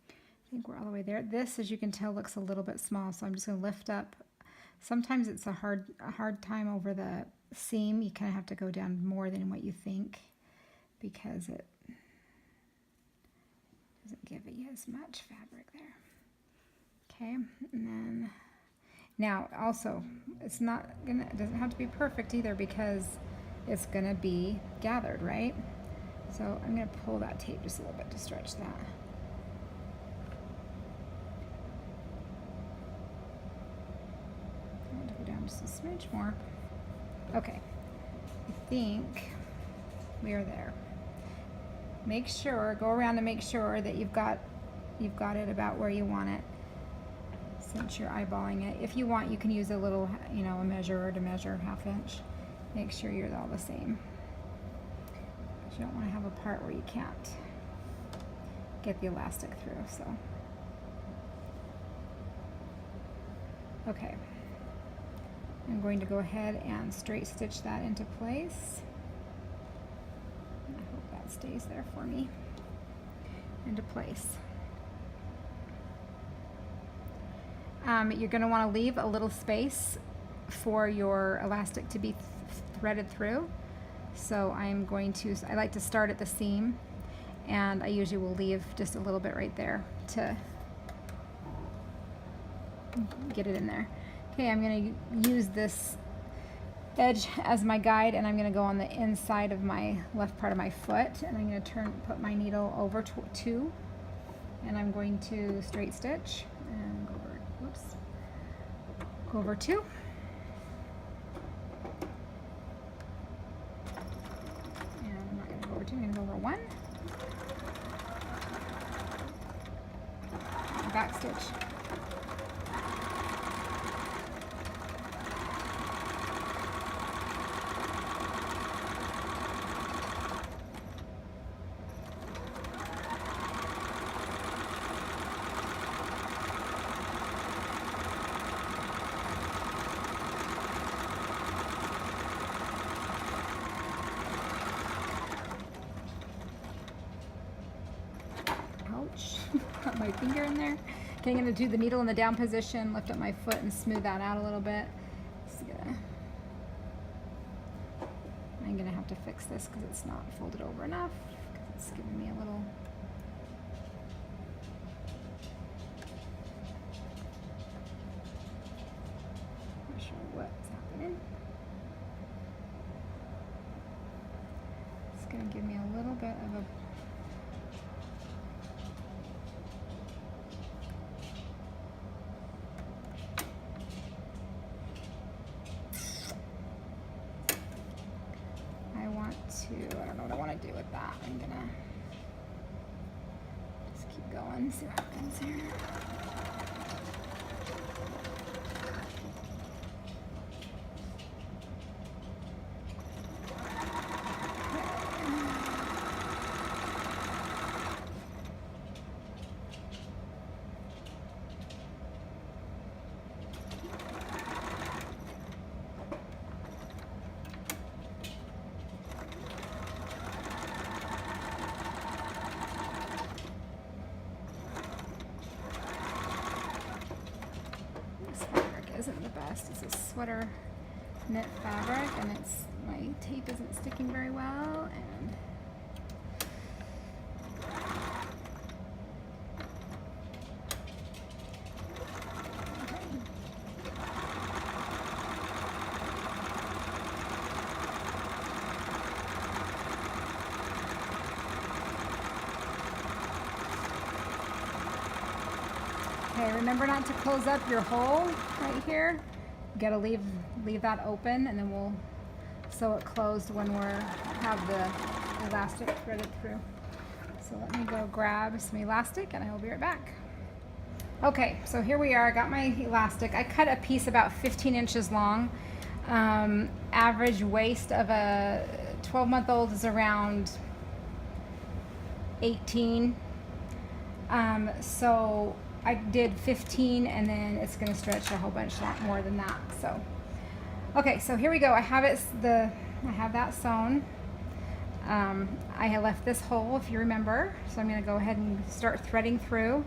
I think we're all the way there. This, as you can tell, looks a little bit small, so I'm just going to lift up. Sometimes it's a hard time over the seam. You kind of have to go down more than what you think because it doesn't give you as much fabric there. Okay, and then now also it doesn't have to be perfect either because it's gonna be gathered, right? So I'm gonna pull that tape just a little bit to stretch that. I want to go down just a smidge more. Okay, I think we are there. Make sure, go around and make sure that you've got it about where you want it, since you're eyeballing it. If you want, you can use a little, you know, a measurer to measure 1/2 inch. Make sure you're all the same. You don't want to have a part where you can't get the elastic through. So, okay, I'm going to go ahead and straight stitch that into place. I hope that stays there for me, into place. You're going to want to leave a little space for your elastic to be threaded through. So I like to start at the seam, and I usually will leave just a little bit right there to get it in there. Okay, I'm going to use this edge as my guide, and I'm going to go on the inside of my left part of my foot, and I'm going to put my needle over two, and I'm going to straight stitch and go over, go over 2. And I'm not going to go over 2, I'm going to go over 1. Back stitch. Got my finger in there. Okay, I'm going to do the needle in the down position, lift up my foot and smooth that out a little bit. I'm going to have to fix this because it's not folded over enough, because it's giving me a little... Not sure what's happening. It's going to give me a little bit of a... I don't know what I want to do with that. I'm gonna just keep going, see what happens here. Isn't the best. It's a sweater knit fabric, and my tape isn't sticking very well, and okay. Okay, remember not to close up your hole right here. You gotta leave that open, and then we'll sew it closed when have the elastic threaded through. So let me go grab some elastic and I will be right back. Okay, so here we are. I got my elastic. I cut a piece about 15 inches long. Average waist of a 12-month-old is around 18. So I did 15, and then it's going to stretch a whole bunch lot more than that. So, okay, so here we go. I have that sewn. I had left this hole, if you remember, so I'm going to go ahead and start threading through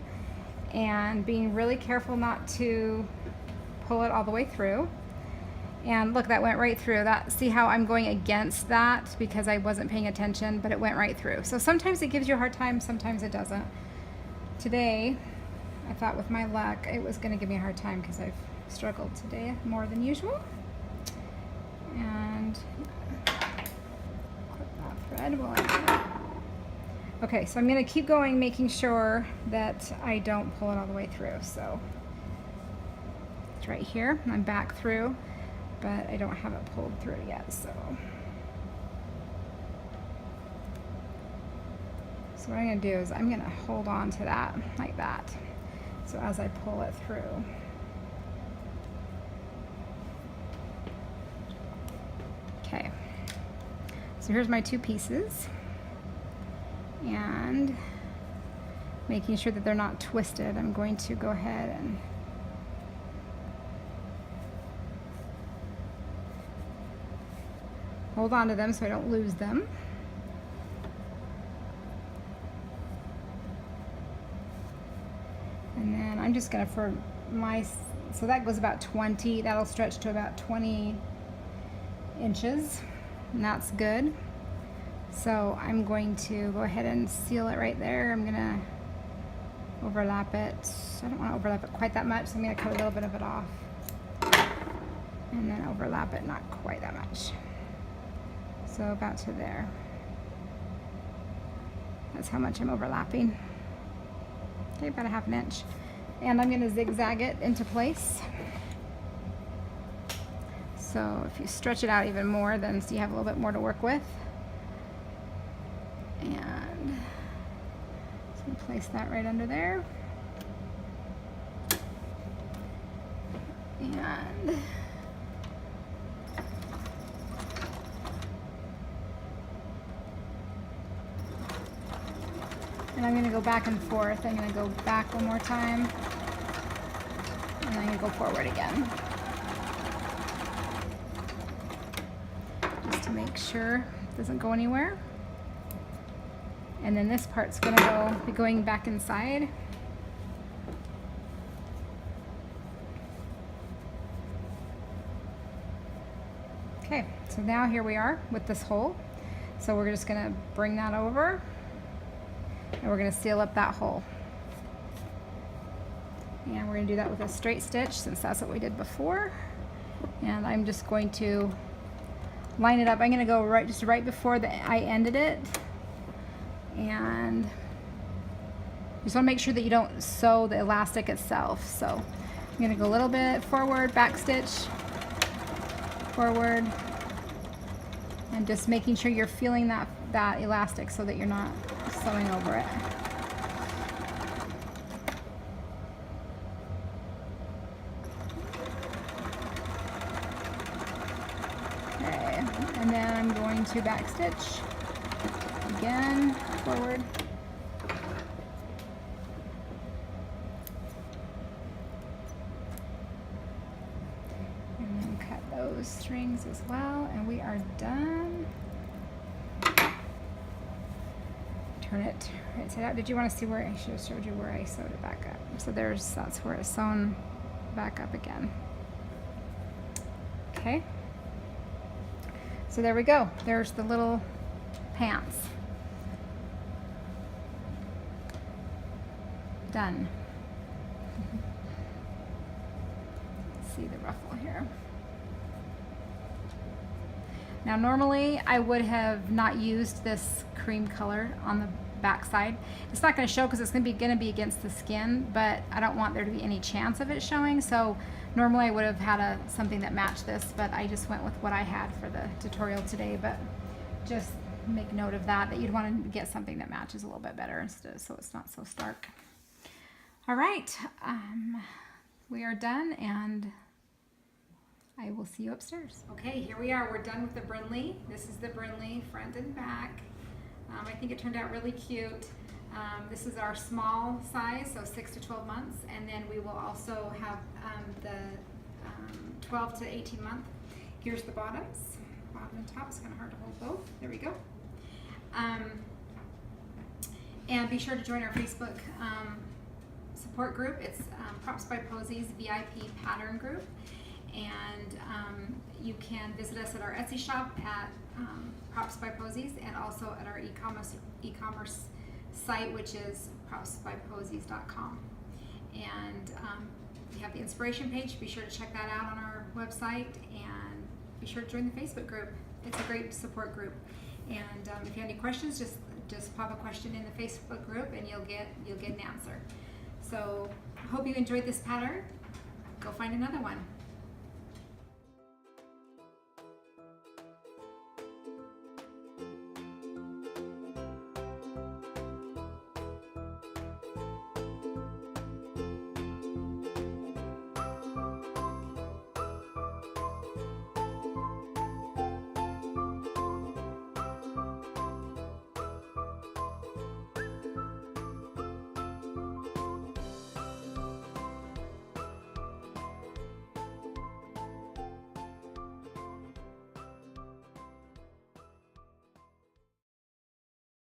and being really careful not to pull it all the way through. And look, that went right through. See how I'm going against that because I wasn't paying attention, but it went right through. So sometimes it gives you a hard time, sometimes it doesn't. Today, I thought with my luck, it was going to give me a hard time because I've struggled today more than usual. And clip that thread while I do it. Okay, so I'm going to keep going, making sure that I don't pull it all the way through. So it's right here. I'm back through, but I don't have it pulled through yet. So what I'm going to do is I'm going to hold on to that like that. So as I pull it through. Okay, so here's my two pieces, and making sure that they're not twisted, I'm going to go ahead and hold on to them so I don't lose them. And then I'm just gonna, so that goes about 20, that'll stretch to about 20 inches, and that's good. So I'm going to go ahead and seal it right there. I'm gonna overlap it. I don't want to overlap it quite that much, so I'm gonna cut a little bit of it off and then overlap it not quite that much. So about to there. That's how much I'm overlapping. Okay, about a ½ inch. And I'm gonna zigzag it into place. So if you stretch it out even more, then so you have a little bit more to work with. And so place that right under there. And I'm going to go back and forth. I'm going to go back one more time, and I'm going to go forward again. Just to make sure it doesn't go anywhere. And then this part's going to be going back inside. Okay, so now here we are with this hole. So we're just going to bring that over, and we're going to seal up that hole. And we're going to do that with a straight stitch, since that's what we did before. And I'm just going to line it up. I'm going to go just right before I ended it. And you just want to make sure that you don't sew the elastic itself. So I'm going to go a little bit forward, back stitch, forward, and just making sure you're feeling that elastic so that you're not sewing over it. Okay, and then I'm going to back stitch again, forward. And then cut those strings as well, and we are done. Turn it right side out. Did you want to see where I should have showed you where I sewed it back up? So that's where it's sewn back up again. Okay. So there we go. There's the little pants. Done. See the ruffle here. Now normally I would have not used this cream color on the back side. It's not going to show because it's going to be against the skin, but I don't want there to be any chance of it showing. So normally I would have had something that matched this, but I just went with what I had for the tutorial today. But just make note of that you'd want to get something that matches a little bit better so it's not so stark. All right, we are done, and I will see you upstairs. Okay, here we are. We're done with the Brynlee. This is the Brynlee front and back. I think it turned out really cute. This is our small size, so 6 to 12 months, and then we will also have the 12 to 18 month. Here's the bottoms. Bottom and top. It's kind of hard to hold both. There we go. And be sure to join our Facebook support group. It's Props by Posies VIP pattern group, and you can visit us at our Etsy shop at Props by Posies, and also at our e-commerce site, which is propsbyposies.com. And we have the inspiration page. Be sure to check that out on our website, and be sure to join the Facebook group. It's a great support group. And if you have any questions, just pop a question in the Facebook group, and you'll get an answer. So I hope you enjoyed this pattern. Go find another one.